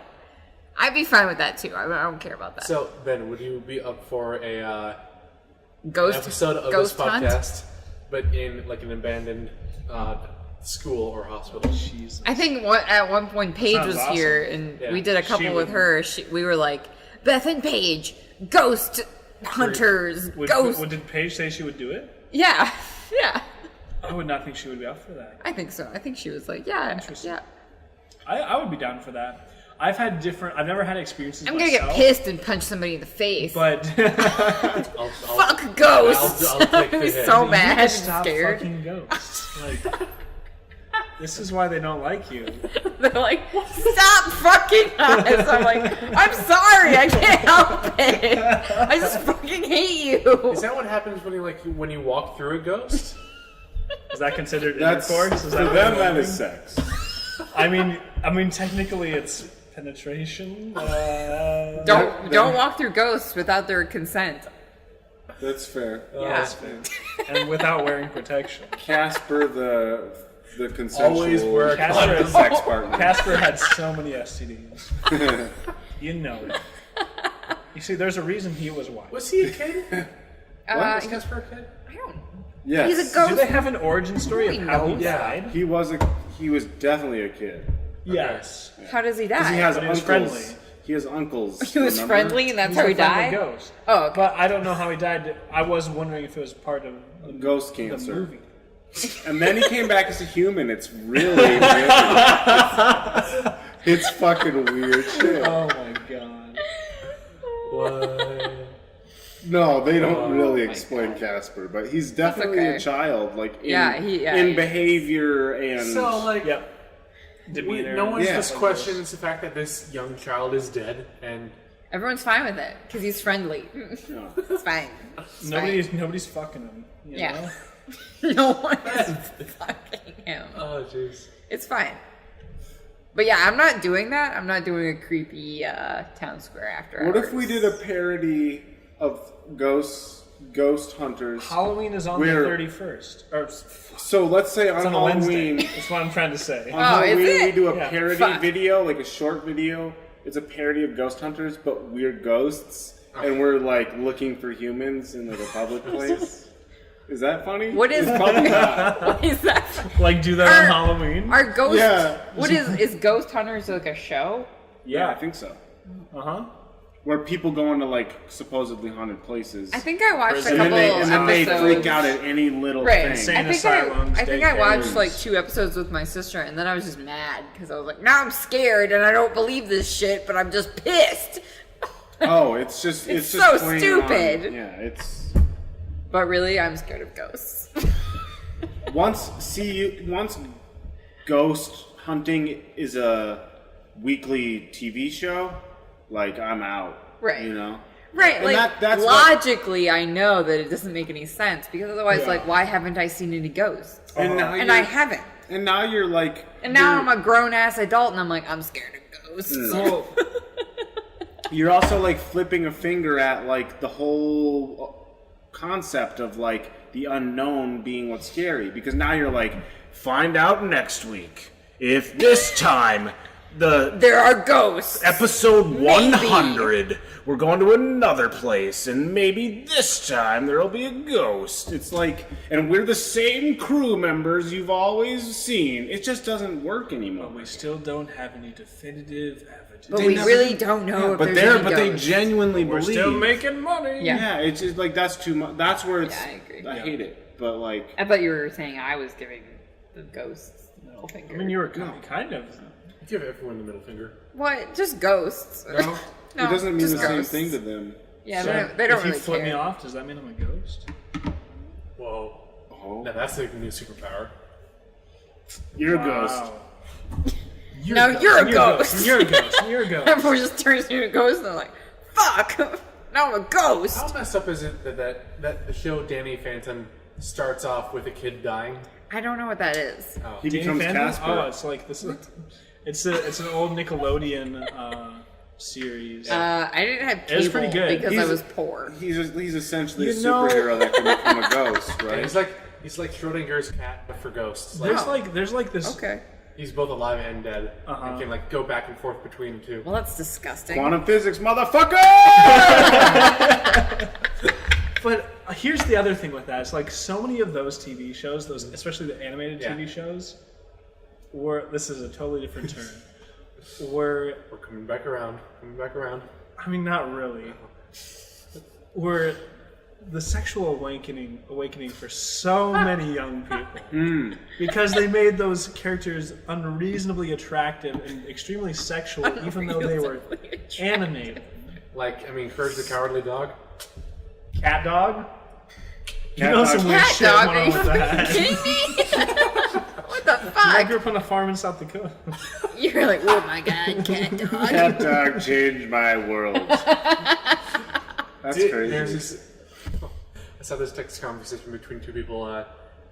I'd be fine with that too. I don't care about that. So, Ben, would you be up for a Ghost episode of ghost this hunt? podcast, but in like an abandoned school or hospital? Jesus. I think at one point Paige Sounds was awesome. here and Yeah. we did a couple She with would- her. We were like, Beth and Paige, ghost hunters, ghost. Did Paige say she would do it? Yeah, yeah. I would not think she would be up for that. I think so. I think she was like, yeah, Interesting. yeah. I would be down for that. I've never had experiences I'm gonna get myself, pissed and punch somebody in the face. But Fuck ghosts! I'll take the I'm hit. so you mad and just stop scared. fucking ghosts. Like, this is why they don't like you. They're like, stop fucking us! I'm like, I'm sorry, I can't help it. I just fucking hate you. Is that what happens when you walk through a ghost? Is that considered That's intercourse? for Is them. that That is sex. I mean, technically, it's penetration. Don't walk through ghosts without their consent. That's fair. Yeah. That's fair. And without wearing protection. Casper, the consensual Always wear a Casper, sex partner. Casper had so many STDs. You know it. You see, there's a reason he was white. Was he a kid? Was he- Casper a kid? I don't. Yes. He's a ghost. Do they have an origin story of how he Yeah. died? He was definitely a kid. Yes. How does he die? He has But he was uncles. friendly. He has uncles. He was remember? friendly, and that's He's how a he friendly died. ghost. Oh, okay. But I don't know how he died. I was wondering if it was part of Ghost the cancer. movie. And then he came back as a human. It's really weird. It's fucking weird shit. Oh my god. What? No, they don't really my explain Casper, but he's definitely okay. a child, like in, Yeah, in behavior and So, like, Yep. Demeanor. no one Yeah. just questions the fact that this young child is dead, and Everyone's fine with it because he's friendly. No. It's fine. It's fine. Nobody's fucking him. You Yeah. know? No one is fucking him. oh jeez. It's fine. But yeah, I'm not doing that. I'm not doing a creepy town square after What if hours. we did a parody of ghost hunters? Halloween is on We're- the 31st. Or So let's say on it's on a Halloween, Wednesday. That's what I'm trying to say. on Oh, is Halloween we it? do a Yeah. parody Fuck. video, like a short video. It's a parody of ghost hunters, but we're ghosts, and we're like looking for humans in like a public place. Is that funny? What is It's probably not. what is that? Like, do that Are- on Halloween? Are ghost? Yeah. What is Ghost Hunters like a show? Yeah, I think so. Uh-huh. Where people go into like supposedly haunted places. I think I watched a and couple then they episodes. freak out at any little Right. thing. Insane I think asylums, I think I watched daycares. like 2 episodes with my sister, and then I was just mad because I was like, now I'm scared and I don't believe this shit, but I'm just pissed. Oh, it's just It's just so plain stupid. on. Yeah, it's But really, I'm scared of ghosts. once ghost hunting is a weekly TV show, like I'm out. Right. You know. Right, And like that's what- logically, I know that it doesn't make any sense because otherwise, like, why haven't I seen any ghosts? And now And you're- I haven't. And now you're like. And now you're- I'm a grown ass adult, and I'm like, I'm scared of ghosts. Well, You're also like flipping a finger at like the whole concept of like the unknown being what's scary, because now you're like, Find out next week if this time There are ghosts. episode Maybe. 100 we're going to another place, and maybe this time there'll be a ghost. it's like, and we're the same crew members you've always seen. It just doesn't work anymore. we still don't have any definitive evidence. But we really don't know if But there's any they ghosts. genuinely We're believe. still making money. Yeah. Yeah, it's just like that's too much. That's where it's. Yeah, I agree. I hate it, but like. I thought you were saying I was giving the ghosts the middle finger. I mean, you were kind of. Give everyone the middle finger. What? Just ghosts. No? No, It doesn't mean just the same ghosts. thing to them. Yeah, So they don't if really you flip care. me off, does that mean I'm a ghost? Whoa. Oh, Now that's a new superpower. you're a ghost. Wow. No, you're a ghost. You're a ghost. You're a ghost. Everyone just turns into a ghost and they're like, fuck! Now I'm a ghost! How messed up is it that the show Danny Phantom starts off with a kid dying? I don't know what that is. He Danny becomes Phantom? Casper. Oh, it's like this. It's an old Nickelodeon series. I didn't have It was cable pretty good. because I He's- was poor. He's essentially a You know- superhero that can become a ghost, And right? he's like Schrodinger's cat, but for ghosts. Like, there's like this. Okay. he's both alive and dead, Uh-huh. and can like go back and forth between the two. Well, that's disgusting. Quantum physics, motherfucker! But here's the other thing with that. It's like so many of those TV shows, those especially the animated Yeah. TV shows, were this is a totally different term. Were We're coming back around. Coming back around. I mean not really. Were the sexual awakening for so many young people because they made those characters unreasonably attractive and extremely sexual, even though they were animated. Like, I mean, Courage the Cowardly Dog. Cat dog. You Cat know dog. some weird Cat shit dog, went are on you with that. kidding me? What the I fuck? grew up on a farm in South Dakota. You're like, oh my god, cat dog. Cat dog changed my world. That's crazy. There's this. I saw this text conversation between two people.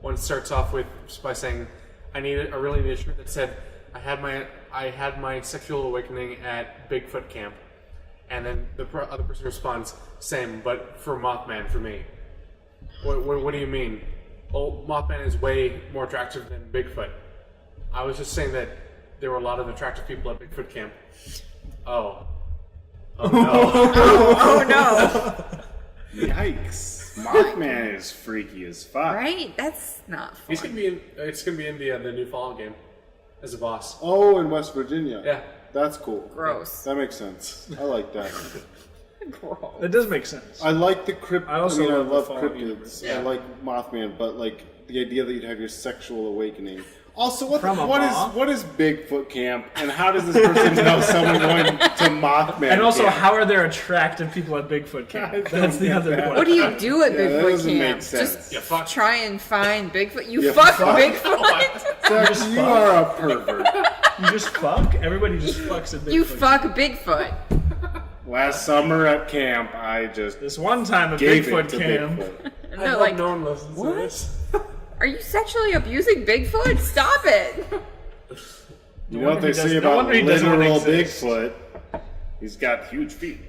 One starts off with just by saying, "I really need a shirt that said I had my sexual awakening at Bigfoot camp," and then the other person responds, "Same, but for Mothman for me." What do you mean? Oh, Mothman is way more attractive than Bigfoot. I was just saying that there were a lot of attractive people at Bigfoot camp. Oh. Oh no. Oh no. Yikes. Mothman is freaky as fuck. Right? That's not fun. He's gonna be in. It's gonna be in the new Fallout game as a boss. Oh, in West Virginia. Yeah. That's cool. Gross. That makes sense. I like that. Gross. That does make sense. I like the crypt. I also I love the love Fallout cryptids. universe. Yeah. I like Mothman, but like the idea that you'd have your sexual awakening. Also, From a what moth? is Bigfoot camp, and how does this person know someone going to Mothman? And also, camp? how are there attractive people at Bigfoot I camp? don't That's the get other that. question. What do you do at Yeah, that Bigfoot doesn't camp? make sense. Just You fuck. try and find Bigfoot. You You fuck fuck. Bigfoot. Zach, you are a pervert. You just fuck? Everybody just fucks at Bigfoot. You fuck Bigfoot. Last summer at camp, I just This one time at gave Bigfoot it to camp. Bigfoot. And I they're hope like, no one listens to this. are you sexually abusing Bigfoot? Stop it. You know what they say No about wonder he doesn't literal exist. Bigfoot? He's got huge feet.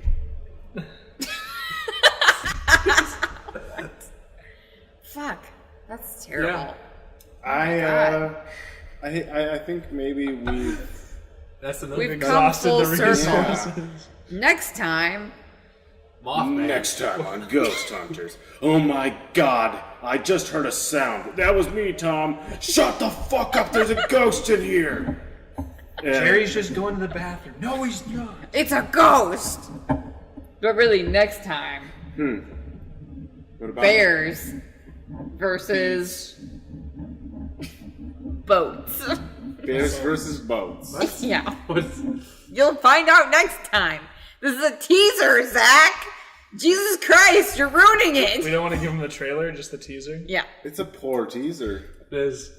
Fuck. That's terrible. Yeah. I think maybe we've That's the We've movie. come Exhausted full the circle. resources. Next time, Mothman. next time on Ghost Hunters. Oh my god, I just heard a sound. That was me, Tom. Shut the fuck up, there's a ghost in here. Jerry's just going to the bathroom. No, he's not. it's a ghost. But really, next time, What about bears versus boats. Bears versus boats? Yeah. What's- You'll find out next time. This is a teaser, Zach. Jesus Christ, you're ruining We it. don't want to give him the trailer, just the teaser. Yeah, It's a poor teaser. There's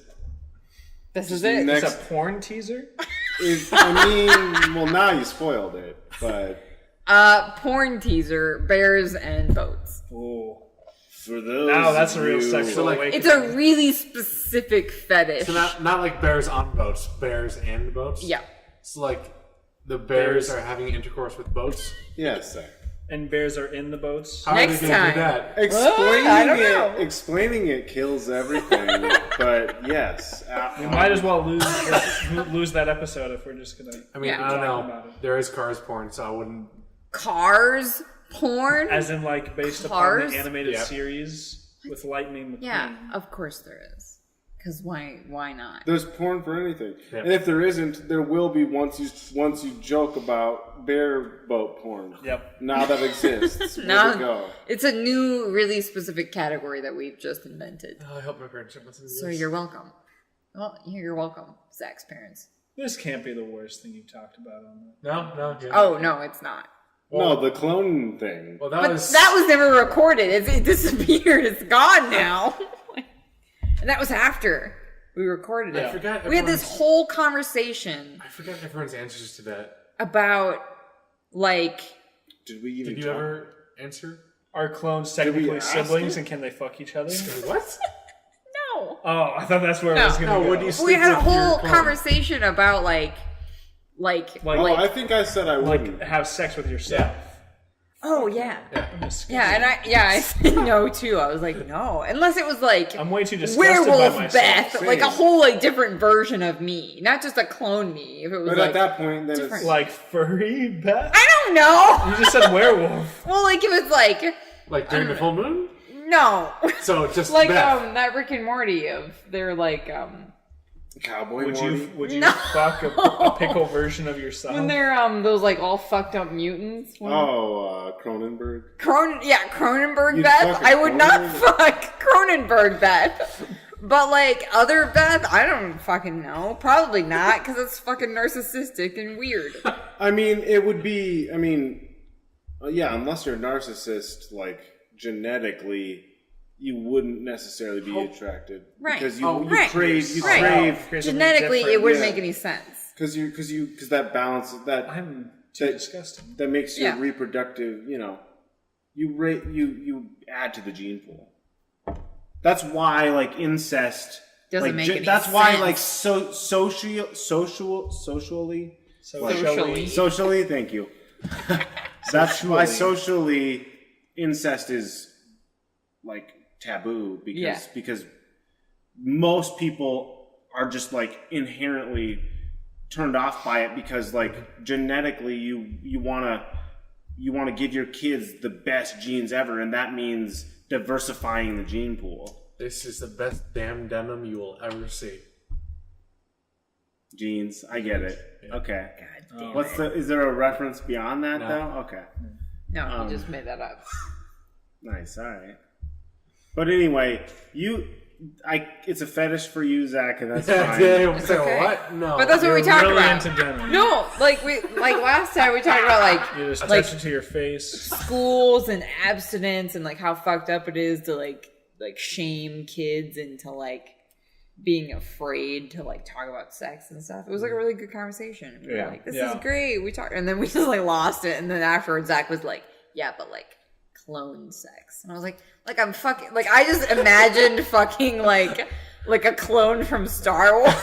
this is it. next- It's a porn teaser? I mean, well, now you spoiled it, but Porn teaser, bears and boats. Ooh. For those Now that's a real of you- sexual like, awakening. It's a really specific fetish. So not like bears on boats, bears and boats. Yeah. So like the bears Bears. are having intercourse with boats. Yes, sir. And bears are in the boats. How Next are they gonna time. do that? I don't know. Explaining it kills everything. But yes, We might as well lose that episode if we're just gonna. I mean, Yeah. I don't Talking know. about it. There is cars porn, so I wouldn't. Cars, porn. As in, like, based upon Cars? the animated Yeah. series with Lightning McQueen. Yeah, of course there is. Because why not? there's porn for anything, Yeah. and if there isn't, there will be once you joke about bear boat porn. Yep. Now that exists, where'd Now it go? it's a new, really specific category that we've just invented. Oh, I hope my parents don't listen to this. So you're welcome. Well, you're welcome, Zach's parents. This can't be the worst thing you've talked about on that. No. Yeah. Oh no, it's not. No, the clone thing. Well, But that was never recorded. It disappeared. It's gone now. And that was after we recorded it. I forgot. We had this everyone's- whole conversation I forgot everyone's answers to that. about, like, Did we even? Did you talk? ever answer? Are clones we technically ask siblings it? and can they fuck each other? What? no. Oh, I thought that's where No. it was gonna No, go. what do you We sleep had a with your whole clone? conversation about, like, Like, Oh, I think I said I wouldn't. like have sex with yourself. oh yeah. I'm disgusted. Yeah, and I said no too. I was like, no. Unless it was like I'm way too disgusted by Werewolf myself. Beth, Same. like a whole like different version of me. Not just a clone me. If it was But like at that point, then different- it's Like furry Beth? I don't know. You just said werewolf. Well, like it was like Like during the full moon? no. So just like Beth. that Rick and Morty of they're like Cowboy Would Morty. you No. fuck a pickle version of yourself? when they're those like all fucked up mutants. When Cronenberg. Cronenberg You'd Beth. fuck a I would not Cronenberg? fuck Cronenberg Beth. But like other Beth, I don't fucking know. Probably not, because it's fucking narcissistic and weird. I mean, it would be. I mean, yeah, unless you're a narcissist, like genetically, you wouldn't necessarily be attracted, Right. Because you, Oh, you right. crave Right. crave Here's something Genetically, it different. wouldn't Yeah. make any sense. because that balance that I'm too that- disgusting. that makes your Yeah. reproductive. You add to the gene pool. That's why like incest Doesn't like, make any that's why sense. like socially. Socially, thank you. That's why socially incest is like taboo because most people are just like inherently turned off by it because like genetically you want to give your kids the best genes ever, and that means diversifying the gene pool. This is the best damn denim you will ever see. Genes, I get it. Okay. God damn What's it. is there a reference beyond that No. though? Okay. No, you just made that up. Nice, all right. But anyway, it's a fetish for you, Zach, and that's fine. It's Say okay. what? No. But that's what we You're talked really about. into denim. No, like last time we talked about like You just like touch it to your face. schools and abstinence and like how fucked up it is to like shame kids into like being afraid to like talk about sex and stuff. It was like a really good conversation. We Yeah. were like, this Yeah. is great. We talked, and then we just like lost it. And then afterwards, Zach was like, yeah, but like clone sex. And I was like I'm fucking like I just imagined fucking like a clone from Star Wars.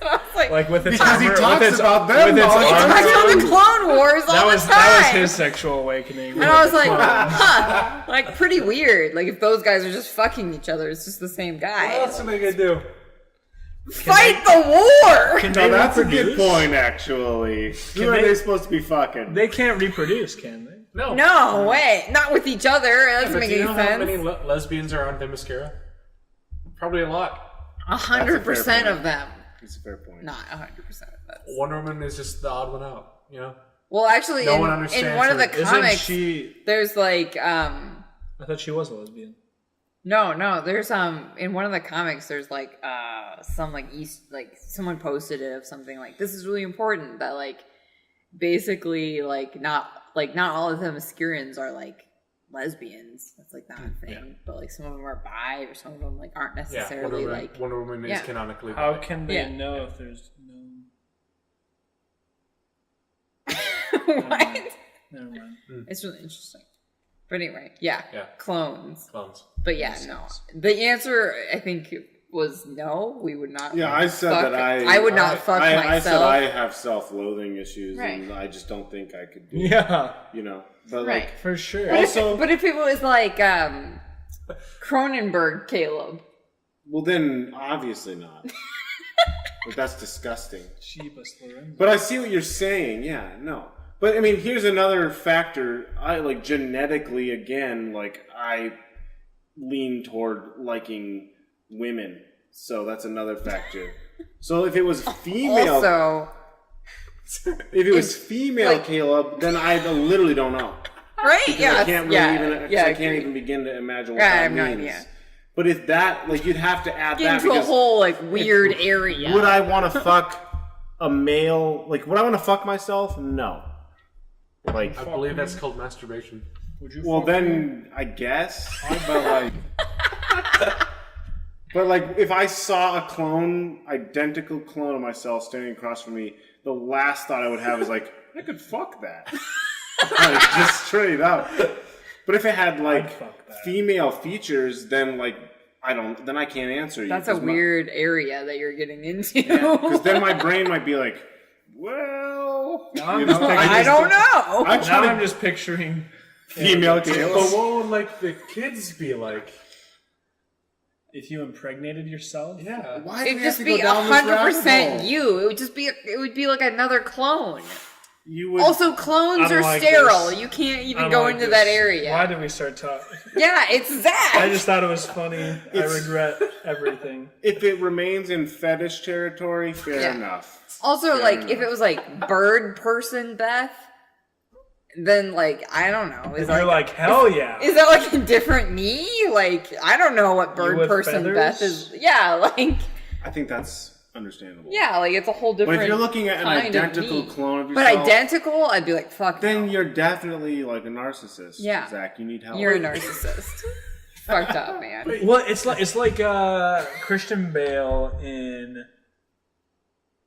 So I was like Like with its Because he armor, talks with its, about them with its all the I time. armor. talked about the Clone Wars all That the was time. his sexual awakening. And I was like, huh, like pretty weird. Like if those guys are just fucking each other, it's just the same guy. What else are they gonna do? Fight the war! Can No, they that's a good reproduce? point, actually. Who are they- they supposed to be fucking? They can't reproduce, can they? No. No way, not with each other. That doesn't But make do you any know how many sense. lesbians are on Themyscira? Probably a lot. 100% point. of them. That's a fair point. Not 100% of them. Wonder Woman is just the odd one out, you know? Well, actually, No one in understands one of the her. Isn't comics, she? there's like I thought she was a lesbian. no, there's in one of the comics, there's like some like someone posted it of something like this is really important that like basically like not all of them Themyscirians are like lesbians. That's like not a thing. Yeah. But like some of them are bi or some of them like aren't Yeah, necessarily like Wonder Woman is yeah. canonically How bi. can they Yeah. know if there's no? what? Never mind. It's really interesting. But anyway, yeah. Clones. But yeah, no. The answer, I think, was no. We would not. Yeah, I said fuck, that I would not fuck myself. I said I have self-loathing issues, Right. and I just don't think I could do Yeah, it. But Right. like, for sure. But if it was like Cronenberg Caleb. well, then obviously not. But that's disgusting. Cheapest Lorenzo. But I see what you're saying. Yeah, no. But I mean, here's another factor. I like genetically again. Like I lean toward liking women, so that's another factor. So if it was female, Also, if it was female like- Caleb, then I literally don't know. right? Because Yeah. I can't really I can't even begin to imagine what I that have no means. idea. But if that, like, you'd have to add Get that into a because whole like weird area. would I want to fuck a male? Like, would I want to fuck myself? No. Like, I believe that's called masturbation. Would you? well, fuck then I guess. But like, if I saw a identical clone of myself standing across from me, the last thought I would have is like, I could fuck that. Like, just straight up. But if it had like fuck that. female features, then like then I can't answer you. That's a weird area that you're getting into. Because then my brain might be like, well, Now I'm you just know, thinking- I don't know. I'm Now trying I'm to just picturing female But Caleb. what would like the kids be like? if you impregnated yourself. Yeah. Why do It'd we have just to be go down this rabbit 100% hole? you. It would be like another clone. You would Also, clones I don't are like sterile. this. You can't I even don't go like into this. that area. Why did we start talking? Yeah, it's Zach. I just thought it was funny. I regret everything. if it remains in fetish territory, fair Yeah. enough. Also, Fair like, enough. if it was like bird person Beth, then like I don't know. Is You're like, hell yeah. is that like a different me? Like I don't know what bird with person feathers? Beth is. Yeah, like I think that's understandable. yeah, like it's a whole But different. if you're looking at an kind of identical me. clone of But yourself, identical, I'd be like, fuck. then no. you're definitely like a narcissist. Yeah. Zach, you need help. You're a narcissist. Fucked up, man. Well, it's like Christian Bale in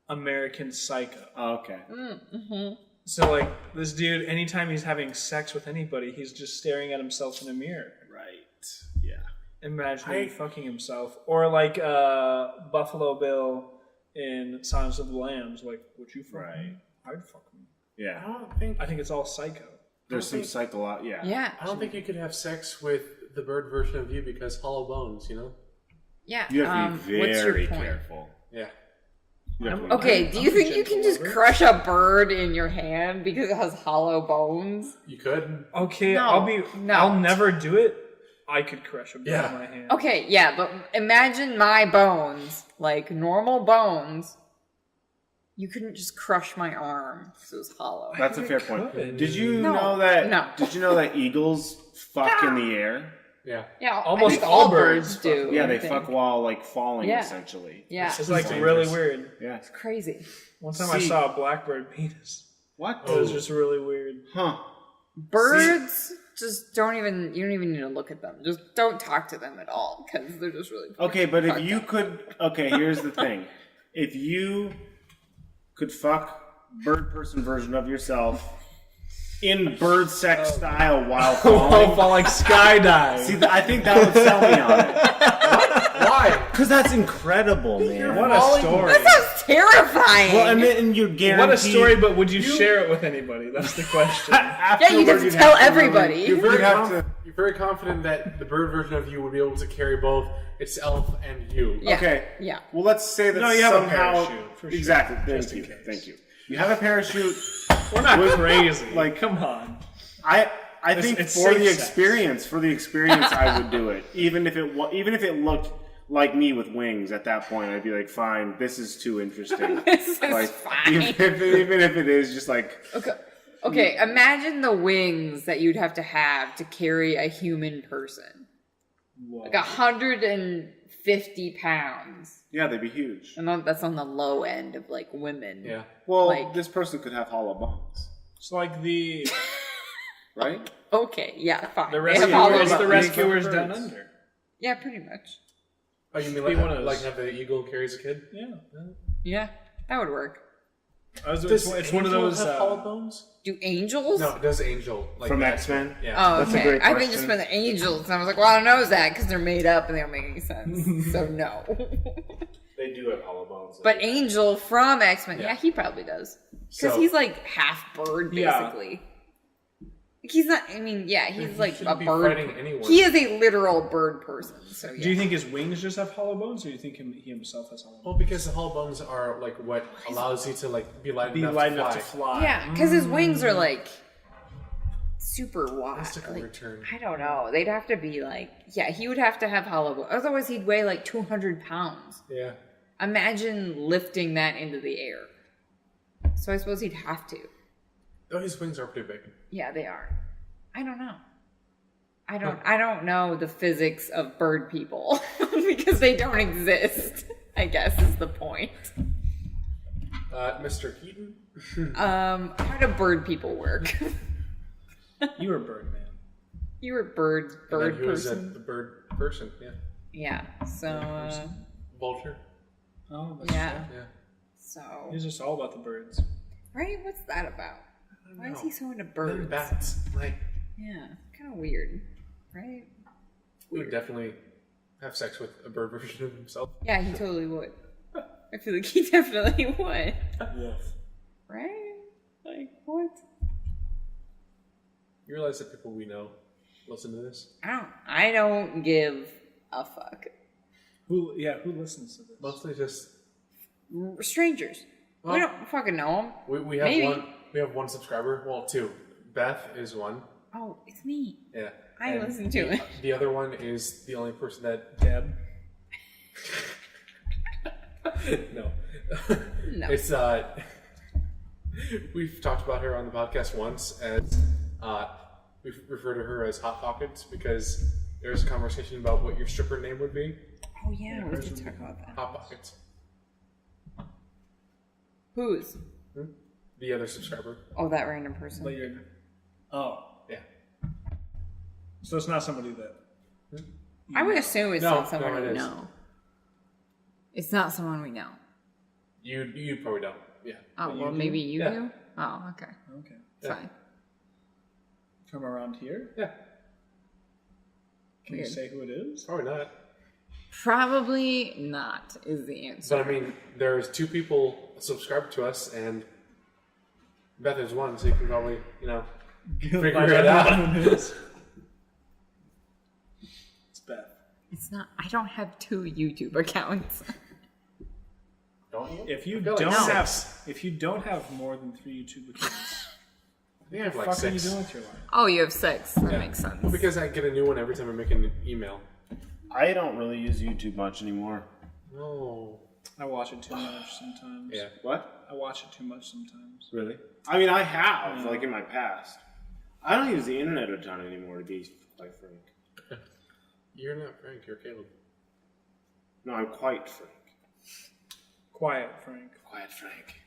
American Psycho. Oh, okay. So like this dude, anytime he's having sex with anybody, he's just staring at himself in a mirror. Right. Yeah. Imagining fucking himself. Or like Buffalo Bill in Silence of the Lambs, like, would you fuck me? I'd fuck me. Yeah. I think it's all psycho. There's some psychological. Yeah. Yeah. I don't think you could have sex with the bird version of you because hollow bones, you know? Yeah. You have to be what's your very point? careful. Yeah. You have to be Okay, very- do you think you can just crush a bird in your hand because it has hollow bones? You could. Okay, No, I'll never do it. I could crush a bone Yeah. in my hand. Okay, yeah, but imagine my bones, like normal bones. You couldn't just crush my arm because it was hollow. That's a fair point. could. Did you No, know that? no. Did you know that eagles fuck in the air? Yeah. Yeah, Almost I think all birds do. Yeah, I they think. fuck while like falling, Yeah. essentially. Yeah, It's like Dangerous. really weird. Yeah. crazy. One time I See- saw a blackbird penis. What? It was just really weird. Huh. Birds just don't even. You don't even need to look at them. Just don't talk to them at all because they're just really. Okay, but if fucked you up. could, okay, here's the thing: if you could fuck bird person version of yourself in bird sex style while falling, Fall like skydive. see, I think that would sell me on it. Why? Because that's incredible, man. What a story. That sounds terrifying. Well, and you're guaranteed. What a story, but would you share it with anybody? That's the question. yeah, you'd have afterwards, to you'd tell to really- everybody. You're very confident that the bird version of you would be able to carry both itself and you. Yeah. Okay. Yeah. Well, let's say that No, you have a somehow. parachute, for sure. Exactly. Just Thank in you. case. Thank you. You have a parachute. We're not With- crazy. like- Come on. I think it's for safe the sex. experience, I would do it. Even if it looked like me with wings at that point, I'd be like, fine, this is too interesting. This is like, fine. even if it is just like, Okay, imagine the wings that you'd have to carry a human person. Whoa. Like 150 pounds. yeah, they'd be huge. And that's on the low end of like women. Yeah. Well, like- this person could have hollow bones, It's like the right? Okay, yeah, fine. the They have hollow rescuers, the bones. rescuers Birds. down under. Yeah, pretty much. Oh, you mean Be like, one of those. like have the eagle carries a kid? Yeah. Yeah, that would work. It's one of those. Have hollow bones? Do angels? No, it does Angel. Like From that. X-Men? Yeah. Oh, That's a okay. great I think question. just for the angels. And I was like, well, I don't know that because they're made up and they don't make any sense. So no. They do have hollow bones. But Angel from X-Men, yeah, he probably does. Because So- he's like half bird, Yeah. basically. He's not, I mean, yeah, he's like a shouldn't be bird. fighting anyone. He is a literal bird person. So yeah. Do you think his wings just have hollow bones, or do you think he himself has hollow bones? Well, because the hollow bones are like what allows you to like be light enough to fly. Yeah, because his wings are like super wide. That's like a Like, weird turn. I don't know. They'd have to be like, yeah, he would have to have hollow bones. Otherwise, he'd weigh like 200 pounds. Yeah. Imagine lifting that into the air. So I suppose he'd have to. Oh, his wings are pretty big. Yeah, they are. I don't know. I don't know the physics of bird people because they don't exist. I guess is the point. Mr. Keaton? How do bird people work? You were Birdman. You were bird And then he was person. the bird person, yeah. Yeah. So Vulture? Oh, that's yeah. true. Yeah. So He's just all about the birds. right, what's that about? Why is he so into And birds? bats. Like, Yeah, kind of weird, right? he would definitely have sex with a bird version of himself. Yeah, he totally would. I feel like he definitely would. Wolf. Right? Like what? You realize that people we know listen to this? I don't give a fuck. Who listens to this? Mostly just Strangers. Well, we don't fucking know them. we have Maybe. one. We have one subscriber. Well, two. Beth is one. Oh, it's me. Yeah. I And listen to it. The other one is the only person that. Deb. No. No. It's we've talked about her on the podcast once as we refer to her as Hot Pockets because there's a conversation about what your stripper name would be. Oh yeah, we did talk about that. Hot Pockets. Whose? The other subscriber. Oh, that random person. But you're. Oh. Yeah. So it's not somebody that. I would assume it's No, not someone no, it we is. know. It's not someone we know. You probably don't. Yeah. Oh, But you well, do? maybe you Yeah. do? Oh, okay. Okay. Yeah. Fine. From around here? Yeah. Can you Weird. say who it is? Probably not. Probably not is the answer. But I mean, there's two people subscribed to us, and Beth is one, so you can probably, figure Find it out out. who it is. It's Beth. It's not. I don't have 2 YouTube accounts. Don't you? If you feel like don't six. have, if you don't have more than 3 YouTube accounts, I think I have what like the fuck are you 6. doing with your life? Oh, you have 6. That Yeah. makes sense. Well, because I get a new one every time I make an email. I don't really use YouTube much anymore. No. I watch it too much sometimes. Yeah. What? I watch it too much sometimes. Really? I mean, I have, like in my past. I don't use the internet a ton anymore, to be quite frank. You're not Frank, you're Caleb. No, I'm quite frank. Quiet, Frank. Quiet Frank.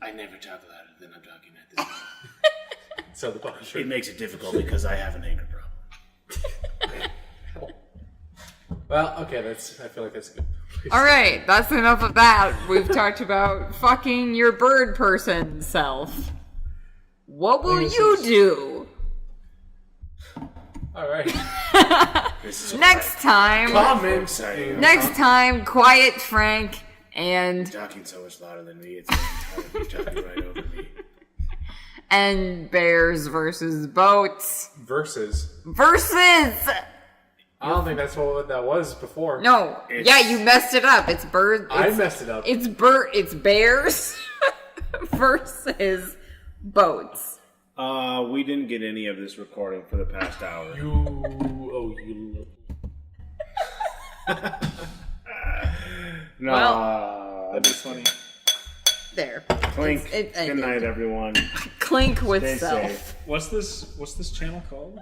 I never talk louder than I'm talking at this moment. So the publisher. It makes it difficult because I have an anger problem. Well, okay, I feel like that's good. All right, that's enough of that. We've talked about fucking your bird person self. What will you do? All right. Next time, Comments. next time, Quiet Frank and Talking so much louder than me, it's like you're talking right over me. bears versus boats Versus. versus. I don't think that's what that was before. No, yeah, you messed it up. It's birds. I messed it up. It's bears versus boats. We didn't get any of this recording for the past hour. You. No. That'd be funny. There. Clink. It Good night, everyone. Clink with Stay self. safe. What's this channel called?